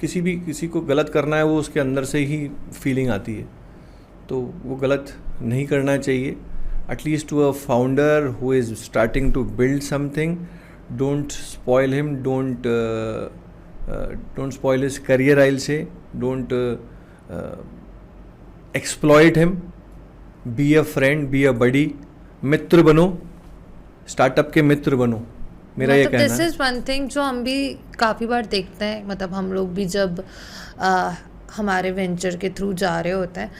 किसी को गलत करना है, वो उसके अंदर से ही फीलिंग आती है, तो वो गलत नहीं करना चाहिए. At least to a founder who is starting to build something, don't spoil him, don't spoil his career, I'll say. Don't exploit him. Be a friend, be a buddy. मित्र बनो, स्टार्टअप के मित्र बनो, मेरा ये कहना है. दिस इज वन थिंग जो हम भी काफ़ी बार देखते हैं, मतलब हम लोग भी जब हमारे वेंचर के थ्रू जा रहे होते हैं,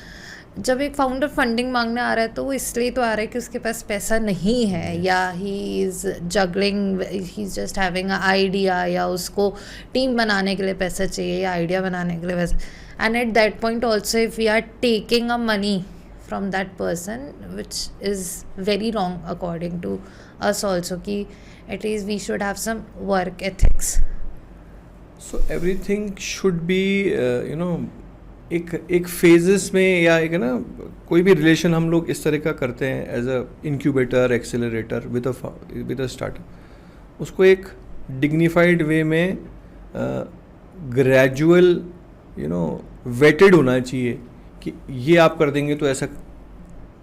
जब एक फाउंडर फंडिंग मांगने आ रहा है तो वो इसलिए तो आ रहा है कि उसके पास पैसा नहीं है, या he is juggling, he is just having a idea, या उसको टीम बनाने के लिए पैसा चाहिए या आइडिया बनाने के लिए पैसा. And at that point also if we are taking a money from that person, which is very wrong according to us also, कि at least we should have some work ethics. So everything should be एक phases में, या एक है ना, कोई भी relation हम लोग इस तरह का करते हैं as a incubator, accelerator with a startup, उसको एक डिग्निफाइड वे में ग्रेजुअल वेटेड होना चाहिए कि ये आप कर देंगे तो ऐसा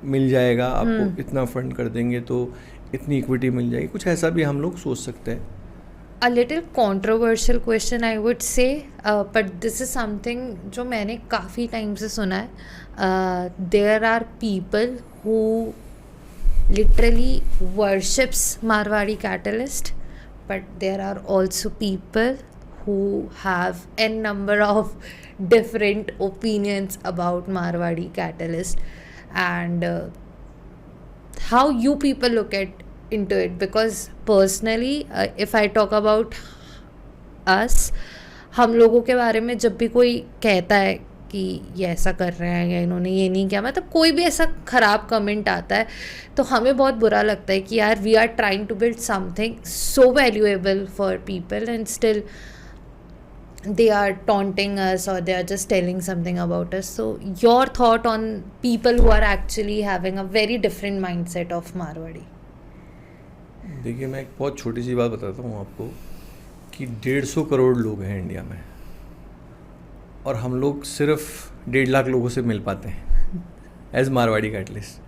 मिल जाएगा, आपको इतना फंड कर देंगे तो इतनी इक्विटी मिल जाएगी, कुछ ऐसा भी हम लोग सोच सकते हैं. A little controversial question I would say, but this is something जो मैंने काफ़ी टाइम से सुना है. There are people who literally worships Marwadi Catalyst, but there are also people who have n number of different opinions about Marwadi Catalyst, and how you people look at into it. Because personally if I talk about us, हम लोगों के बारे में जब भी कोई कहता है कि ये ऐसा कर रहे हैं या इन्होंने ये नहीं किया, मतलब कोई भी ऐसा ख़राब कमेंट आता है तो हमें बहुत बुरा लगता है कि यार we are trying to build something so valuable for people and still they are taunting us or they are just telling something about us. So your thought on people who are actually having a very different mindset of Marwadi? देखिए, मैं एक बहुत छोटी सी बात बताता हूँ आपको कि 150 करोड़ लोग हैं इंडिया में, और हम लोग सिर्फ 1.5 लाख लोगों से मिल पाते हैं एज मारवाड़ी कैटलिस्ट.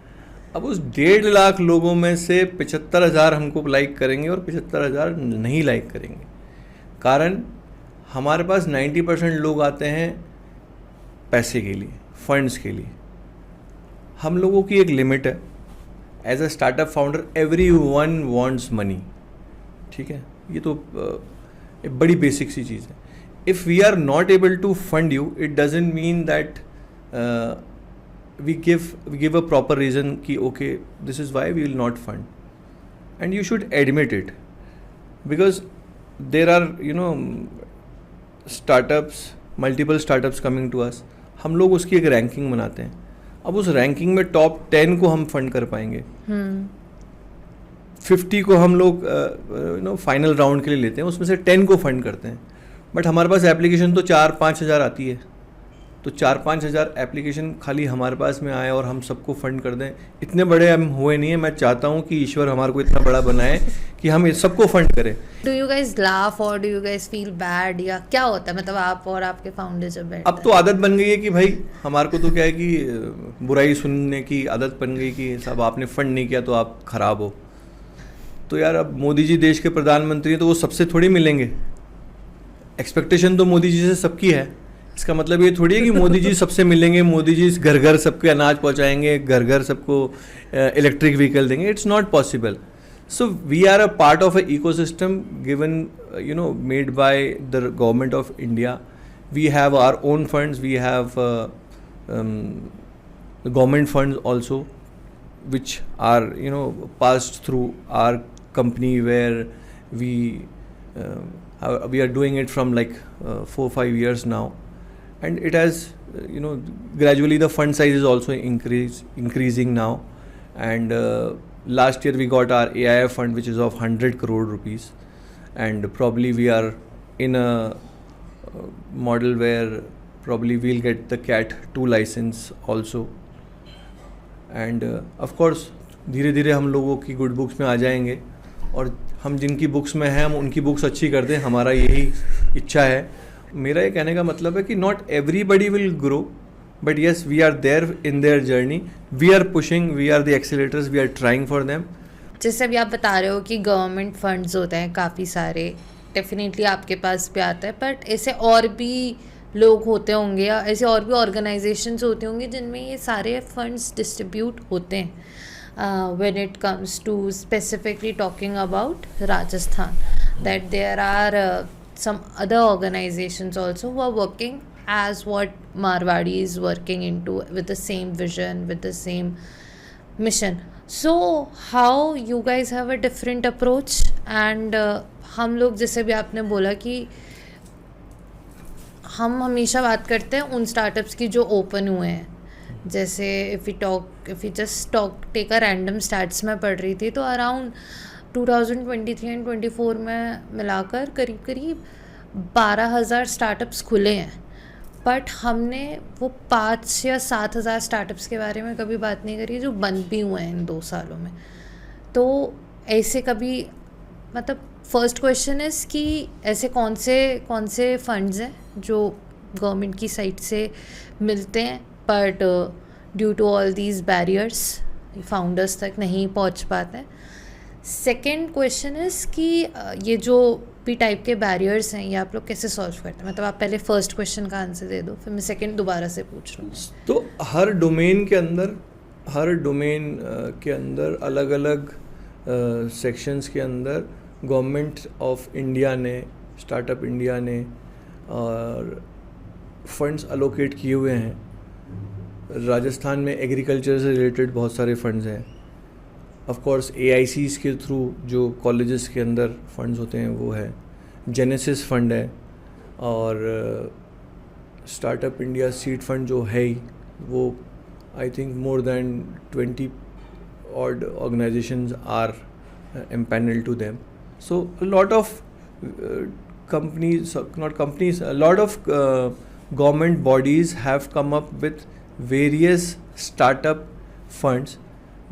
अब उस 1.5 लाख लोगों में से 75,000 हमको लाइक करेंगे और 75,000 नहीं लाइक करेंगे. कारण हमारे पास 90% लोग आते हैं पैसे के लिए, फंड्स के लिए. हम लोगों की एक लिमिट है. As a startup founder everyone wants money, ठीक है, ये तो एक बड़ी बेसिक सी चीज़ है. If we are not able to fund you, it doesn't mean that we give a proper reason कि okay this is why we will not fund, and you should admit it. Because there are startups, multiple startups coming to us. हम लोग उसकी एक ranking बनाते हैं. अब उस ranking में टॉप 10 को हम फंड कर पाएंगे, 50 को हम लोग फाइनल राउंड के लिए लेते हैं, उसमें से 10 को फंड करते हैं. बट हमारे पास एप्लीकेशन तो 4-5 हज़ार आती है, तो 4-5 हज़ार एप्लीकेशन खाली हमारे पास में आए और हम सबको फंड कर दें, इतने बड़े हम हुए नहीं हैं. मैं चाहता हूँ कि ईश्वर हमारे को इतना बड़ा बनाए कि हम सबको फंड करें. डू यू गाइज लाफ और do you guys feel bad, या क्या होता है, मतलब आप और आपके फाउंडर जब बैठते अब तो आदत बन गई है कि भाई हमारे को तो क्या है कि बुराई सुनने की आदत बन गई कि साहब आपने फंड नहीं किया तो आप खराब हो. तो यार अब मोदी जी देश के प्रधानमंत्री हैं तो वो सबसे थोड़ी मिलेंगे. एक्सपेक्टेशन तो मोदी जी से सबकी है. इसका मतलब ये थोड़ी है कि मोदी जी सबसे मिलेंगे, मोदी जी घर घर सबके अनाज पहुंचाएंगे, घर घर सबको इलेक्ट्रिक व्हीकल देंगे. It's not possible. So we are a part of an ecosystem given, made by the government of India. We have our own funds. We have the government funds also, which are passed through our company, where we are doing it from like 4-5 years now, and it has gradually the fund size is also increasing now. and last year we got our AIF fund, which is of 100 crore rupees, and probably we are in a model where probably we'll get the CAT 2 license also, and of course धीरे धीरे हम लोगों की good books में आ जाएंगे, और हम जिनकी बुक्स में हैं हम उनकी बुक्स अच्छी कर दें, हमारा यही इच्छा है. मेरा ये कहने का मतलब है कि not everybody will grow, but yes we are there in their journey, we are pushing, we are the accelerators, we are trying for them. जैसे अभी आप बता रहे हो कि गवर्नमेंट फंड्स होते हैं काफ़ी सारे, डेफिनेटली आपके पास भी आता है, बट ऐसे और भी लोग होते होंगे या ऐसे और भी ऑर्गेनाइजेशंस होते होंगे जिनमें ये सारे फंड्स डिस्ट्रीब्यूट होते हैं. When it comes to specifically talking about Rajasthan, that there are some other organizations also who are working as what Marwadi is working into, with the same vision, with the same mission. So how you guys have a different approach, and हम लोग जैसे भी आपने बोला कि हम हमेशा बात करते हैं उन स्टार्टअप्स की जो ओपन हुए हैं. जैसे if you just talk take a random stats में पढ़ रही थी तो अराउंड 2023 एंड 24 में मिलाकर करीब करीब 12,000 स्टार्टअप्स खुले हैं. बट हमने वो 5 या 7,000 स्टार्टअप्स के बारे में कभी बात नहीं करी जो बंद भी हुए हैं इन 2 सालों में. तो ऐसे कभी, मतलब फर्स्ट क्वेश्चन इज़ कि ऐसे कौन से फंड्स हैं जो गवर्नमेंट की साइड से मिलते हैं but due to all these barriers founders तक नहीं पहुंच पाते हैं. सेकेंड क्वेश्चन इज़ कि ये जो भी टाइप के बैरियर्स हैं ये आप लोग कैसे सॉल्व करते हैं. मतलब आप पहले फर्स्ट क्वेश्चन का आंसर दे दो, फिर मैं सेकेंड दोबारा से पूछ रहा हूँ. तो हर डोमेन के अंदर अलग अलग सेक्शंस के अंदर गवर्नमेंट ऑफ इंडिया ने, स्टार्टअप इंडिया ने और फंड्स अलोकेट किए हुए हैं. राजस्थान में एग्रीकल्चर से रिलेटेड बहुत सारे फंड्स हैं. ऑफ कोर्स AICs के थ्रू जो कॉलेजेस के अंदर फंड्स होते हैं वो है. जेनेसिस फंड है, और स्टार्टअप इंडिया सीड फंड जो है ही वो I think more than 20 odd organizations are empaneled to them. So a lot of a lot of government bodies have come up with various startup funds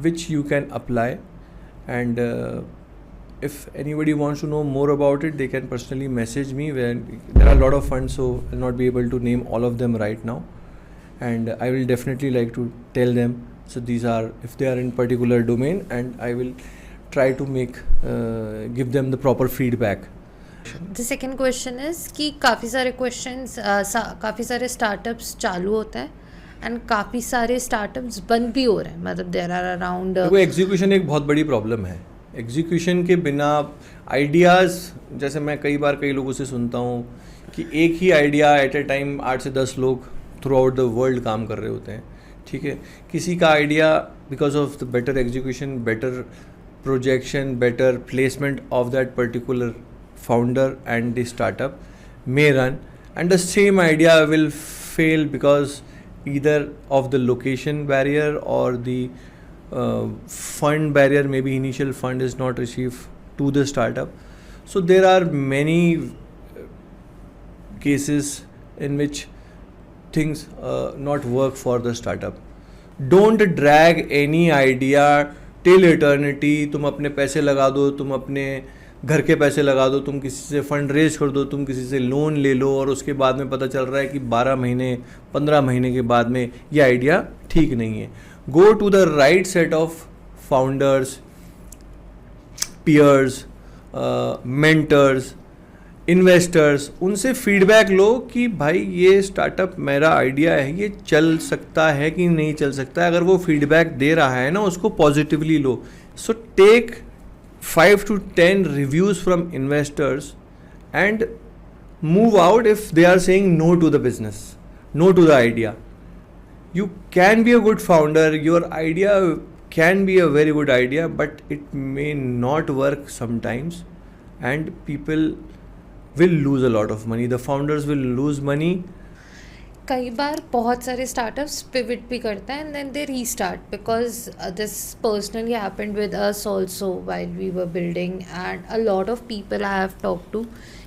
which you can apply, and if anybody wants to know more about it they can personally message me. There are a lot of funds, so I'll not be able to name all of them right now, and I will definitely like to tell them. So these are, if they are in particular domain, and I will try to give them the proper feedback. The second question is कि काफ़ी काफ़ी सारे startups चालू होते हैं and काफ़ी सारे startups बंद भी हो रहे हैं. मतलब देयर आर अराउंड, देखो एग्जीक्यूशन एक बहुत बड़ी प्रॉब्लम है. एग्जीक्यूशन के बिना आइडियाज़, जैसे मैं कई लोगों से सुनता हूँ कि एक ही आइडिया एट ए टाइम 8 से 10 लोग थ्रू आउट द वर्ल्ड काम कर रहे होते हैं. ठीक है, किसी का idea because of the better execution, better projection, better placement of that particular founder and the startup may run, and the same idea will fail because either of the location barrier or the fund barrier. Maybe initial fund is not received to the startup. So there are many cases in which things not work for the startup. Don't drag any idea till eternity. तुम अपने पैसे लगा दो, तुम अपने घर के पैसे लगा दो, तुम किसी से फंड रेज कर दो, तुम किसी से लोन ले लो, और उसके बाद में पता चल रहा है कि 12 महीने 15 महीने के बाद में ये आइडिया ठीक नहीं है. Go to the right set of founders, peers, mentors, investors. उनसे फीडबैक लो कि भाई ये स्टार्टअप मेरा आइडिया है, ये चल सकता है कि नहीं चल सकता है. अगर वो फीडबैक दे रहा है ना, उसको पॉजिटिवली लो. So take 5 to 10 reviews from investors and move out if they are saying no to the business, no to the idea. You can be a good founder, your idea can be a very good idea, but it may not work sometimes, and people will lose a lot of money. The founders will lose money. कई बार बहुत सारे startups pivot भी करते हैं and then they restart because this personally happened with us also while we were building and a lot of people I have talk to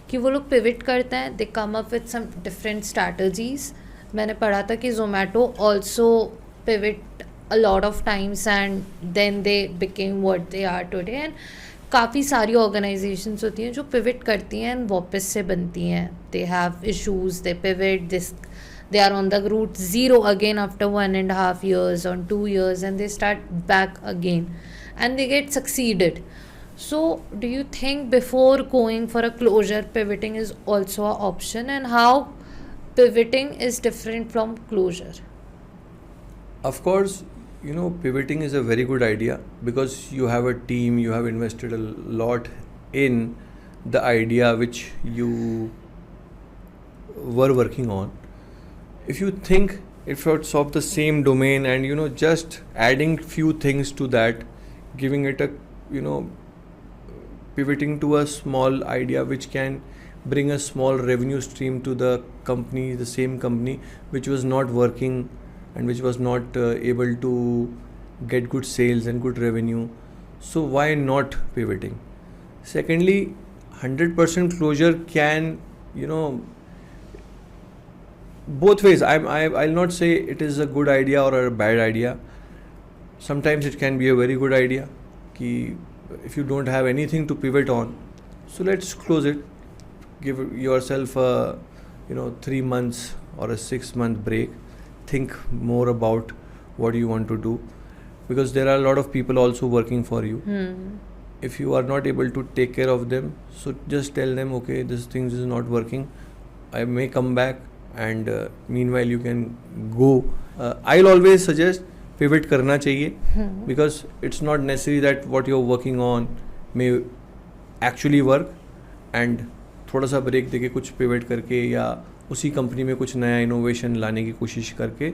कि वो लोग pivot करते हैं, they come up with some different strategies. मैंने पढ़ा था कि Zomato also pivot a lot of times and then they became what they are today. And काफ़ी सारी ऑर्गेनाइजेशंस होती हैं जो पिवट करती हैं एंड वापस से बनती हैं. They have issues, they pivot, this they are on the route zero again after 1.5 years or 2 years and they start back again and they get succeeded. So do you think before going for a closure, pivoting is also an option, and how pivoting is different from closure? Of course, pivoting is a very good idea because you have a team, you have invested a lot in the idea which you were working on. If you think if it's of the same domain and just adding few things to that, giving it a pivoting to a small idea which can bring a small revenue stream to the company, the same company which was not working and which was not able to get good sales and good revenue, so why not pivoting? Secondly, 100% closure can both ways. I'll not say it is a good idea or a bad idea. Sometimes it can be a very good idea ki if you don't have anything to pivot on, so let's close it. Give yourself a 3 months or a 6-month break. Think more about what you want to do because there are a lot of people also working for you. If you are not able to take care of them, so just tell them, okay, this thing is not working, I may come back, and meanwhile you can go. I'll always suggest pivot karna chahiye because it's not necessary that what you're working on may actually work, and थोड़ा सा break देके कुछ pivot करके या उसी company में कुछ नया इनोवेशन लाने की कोशिश करके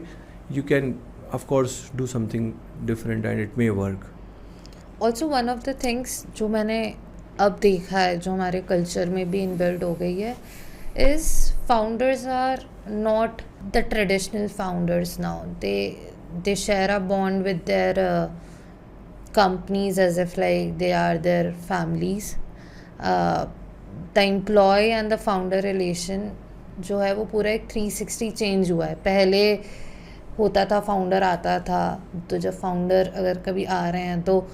you can of course do something different and it may work. Also one of the things जो मैंने अब देखा है, जो हमारे कल्चर में भी इनबिल्ड हो गई है, is founders are not the traditional founders now. They share a bond with their companies as if like they are their families. The employee and the founder relation जो है वो पूरा एक 360 चेंज हुआ है. पहले होता था फाउंडर आता था, तो जब फाउंडर अगर कभी आ रहे हैं तो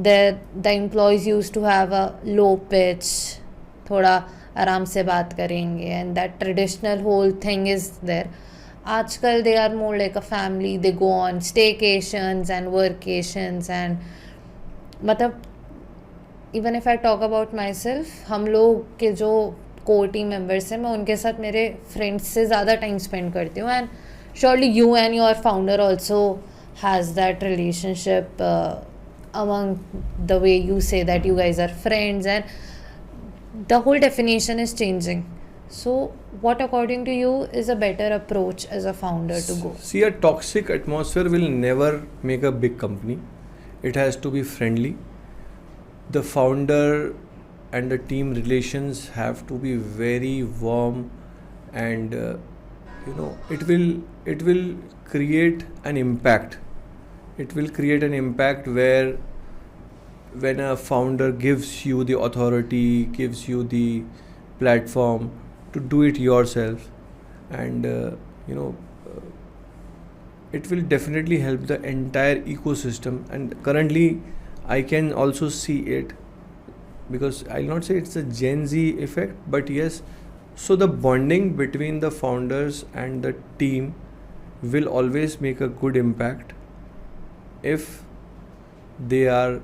the employees used to have a low pitch, थोड़ा आराम से बात करेंगे, and that traditional whole thing is there. आजकल they are more like a family, they go on staycations and workcations and मतलब even if I talk about myself, हम लोग के जो कोर टीम मेम्बर्स हैं, मैं उनके साथ मेरे फ्रेंड्स से ज़्यादा टाइम स्पेंड करती हूँ. And surely you and your founder also has that relationship among the way you say that you guys are friends, and the whole definition is changing. So what according to you is a better approach as a founder to go? See, a toxic atmosphere will never make a big company. It has to be friendly. The founder and the team relations have to be very warm, and it will create an impact. It will create an impact where when a founder gives you the authority, gives you the platform to do it yourself, and it will definitely help the entire ecosystem. And currently I can also see it, because I'll not say it's a Gen Z effect, but yes, so the bonding between the founders and the team will always make a good impact if they are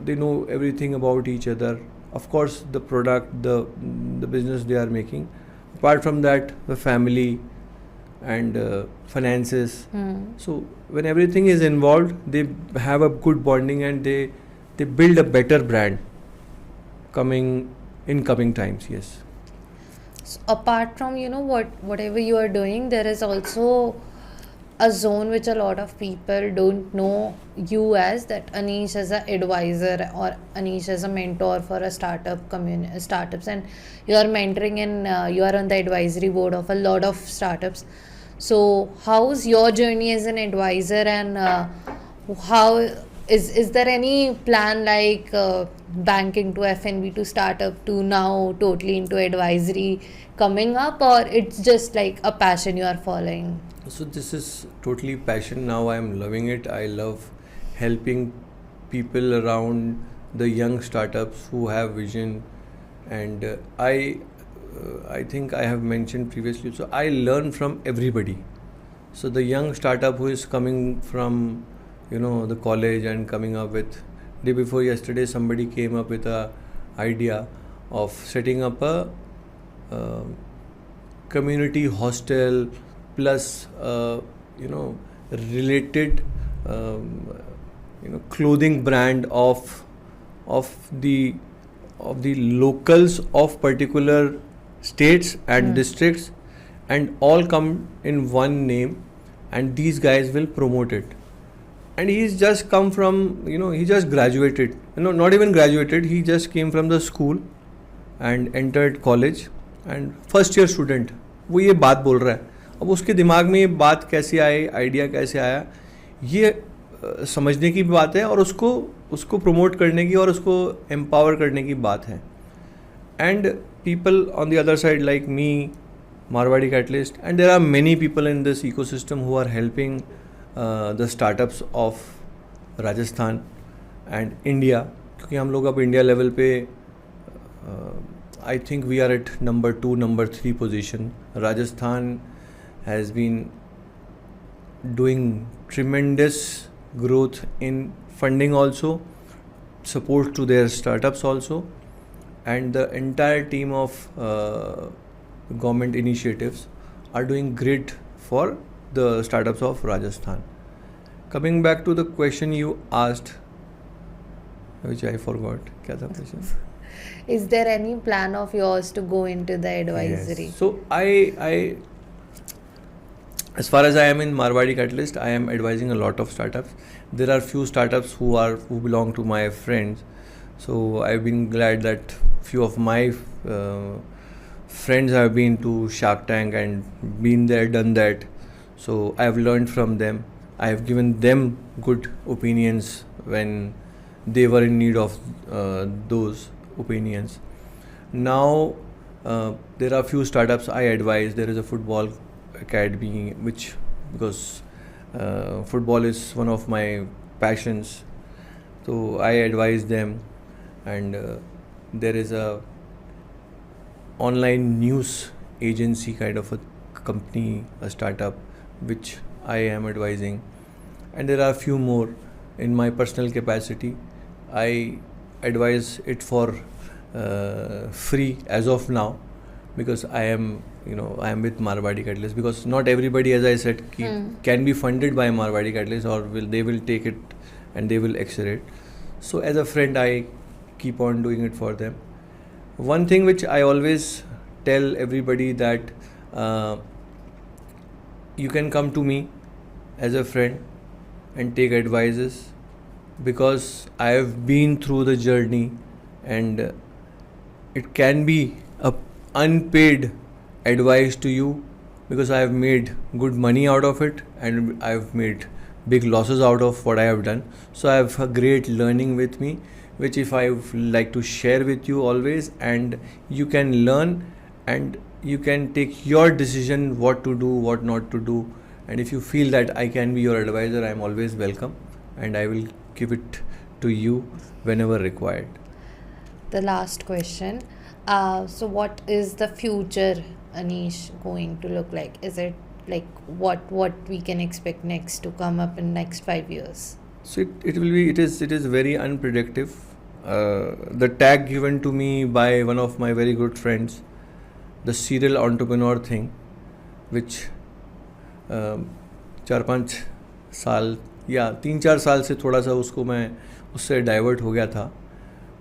they know everything about each other. Of course, the product, the business they are making, apart from that, the family and finances. So when everything is involved, they have a good bonding, and they build a better brand in coming times. Yes. So apart from whatever you are doing, there is also a zone which a lot of people don't know you as, that Anish as an advisor or Anish as a mentor for a startup community, startups, and you are mentoring and you are on the advisory board of a lot of startups. So how's your journey as an advisor, and how is there any plan like banking to F&B to startup to now totally into advisory coming up, or it's just like a passion you are following? So this is totally passion. Now I am loving it. I love helping people around the young startups who have vision, and I think I have mentioned previously. So I learn from everybody. So the young startup who is coming from, the college and coming up with, day before yesterday somebody came up with a idea of setting up a community hostel plus related clothing brand of the locals of particular states and districts, and all come in one name, and these guys will promote it. And he's just come from, he just graduated, not even graduated, he just came from the school and entered college, and first year student, वो ये बात बोल रहा है. अब उसके दिमाग में ये बात कैसे आई, आइडिया कैसे आया, ये समझने की बात है, और उसको प्रमोट करने की और उसको एम्पावर करने की बात है. And people on the other side like me, Marwadi Catalyst, and there are many people in this ecosystem who are helping the startups of Rajasthan and India, क्योंकि हम लोग अब इंडिया लेवल पे I think we are at number 2, number 3 position. Rajasthan has been doing tremendous growth in funding also, support to their startups also, and the entire team of government initiatives are doing great for the startups of Rajasthan. Coming back to the question you asked, which I forgot, क्या था question? Is there any plan of yours to go into the advisory? Yes. So I as far as I am in Marwadi Catalyst, I am advising a lot of startups. There are few startups who belong to my friends. So I've been glad that few of my friends have been to Shark Tank and been there, done that. So I have learned from them. I have given them good opinions when they were in need of those opinions. Now there are few startups I advise. There is a football academy, because football is one of my passions, so I advise them. And there is a online news agency kind of a company, a startup, which I am advising. And there are a few more in my personal capacity. I advise it for free as of now, because I am with Marwadi Catalyst, because not everybody, as I said, can be funded by Marwadi Catalyst, or they will take it and they will accelerate. So as a friend, I keep on doing it for them. One thing which I always tell everybody, that you can come to me as a friend and take advices, because I have been through the journey, and it can be a unpaid advice to you, because I have made good money out of it, and I have made big losses out of what I have done. So I have a great learning with me, which if I like to share with you always, and you can learn and you can take your decision what to do, what not to do. And if you feel that I can be your advisor, I am always welcome, and I will give it to you whenever required. The last question. So what is the future Anish going to look like? Is it like what we can expect next to come up in next 5 years? So it is very unpredictable. The tag given to me by one of my very good friends, the serial entrepreneur thing, which 4-5 साल या 3-4 साल से थोड़ा सा उससे divert हो गया था.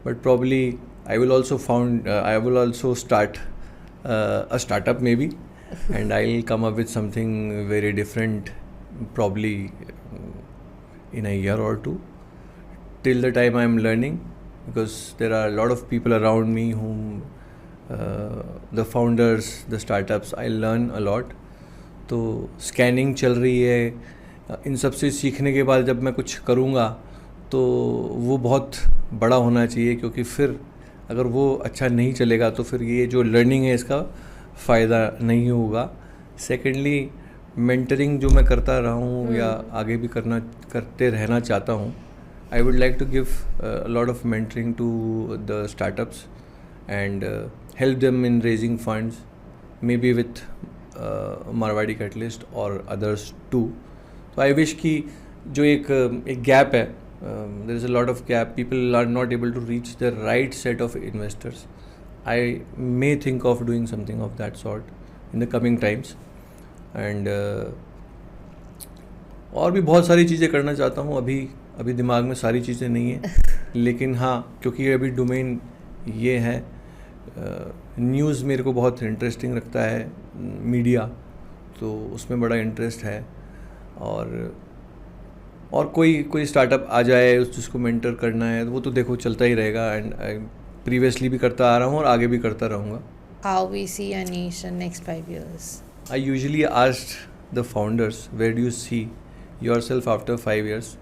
But probably I will also start a startup maybe, and I'll come up with something very different probably in a year or two, till the time I'm learning, because there are a lot of people around me whom the founders, the startups, I learn a lot. तो scanning चल रही है, इन सब से सीखने के बाद जब मैं कुछ करूँगा तो वो बहुत बड़ा होना चाहिए, क्योंकि फिर अगर वो अच्छा नहीं चलेगा तो फिर ये जो लर्निंग है इसका फ़ायदा नहीं होगा. सेकेंडली मेंटरिंग जो मैं करता रहा हूँ या आगे भी करते रहना चाहता हूँ. I would like to give a lot of mentoring to the startups and help them in raising funds, maybe with Marwadi Catalyst or others too. So I wish कि जो एक gap है, there is a lot of gap, people are not able to reach the right set of investors. I may think of doing something of that sort in the coming times. And और भी बहुत सारी चीज़ें करना चाहता हूँ. अभी दिमाग में सारी चीज़ें नहीं है, लेकिन हाँ, क्योंकि अभी डोमेन ये है, न्यूज़ मेरे को बहुत इंटरेस्टिंग लगता है, मीडिया, तो उसमें बड़ा इंटरेस्ट है. और कोई स्टार्टअप आ जाए जिसको मेंटर करना है, वो तो देखो चलता ही रहेगा. एंड प्रीवियसली भी करता आ रहा हूँ और आगे भी करता रहूँगा. How we see Anish in next 5 years? I usually asked the founders, where do you see yourself after 5 years?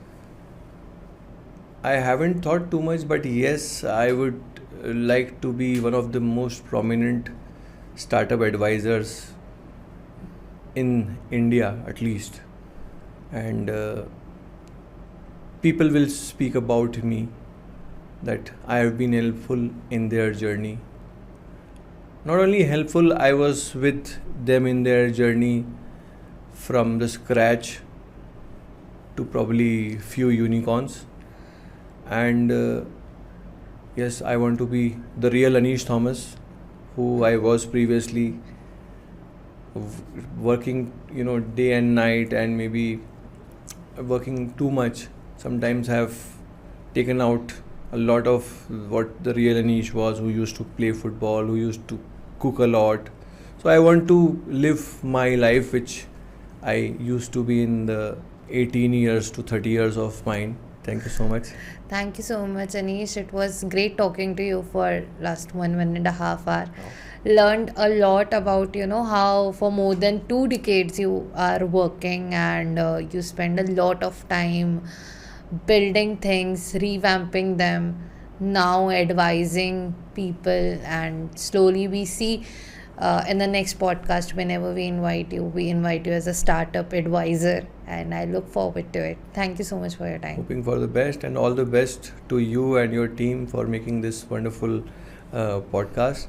I haven't thought too much, but yes, I would like to be one of the most prominent startup advisors in India, at least. And people will speak about me, that I have been helpful in their journey. Not only helpful, I was with them in their journey from the scratch to probably few unicorns. And yes, I want to be the real Anish Thomas, who I was previously, working day and night, and maybe working too much. Sometimes I have taken out a lot of what the real Anish was, who used to play football, who used to cook a lot. So I want to live my life which I used to be in the 18 years to 30 years of mine. Thank you so much. Thank you so much, Anish. It was great talking to you for last 1.5 hour. Learned a lot about how for more than 2 decades you are working, and you spend a lot of time building things, revamping them, now advising people, and slowly we see in the next podcast, whenever we invite you as a startup advisor, and I look forward to it. Thank you so much for your time. Hoping for the best, and all the best to you and your team for making this wonderful podcast.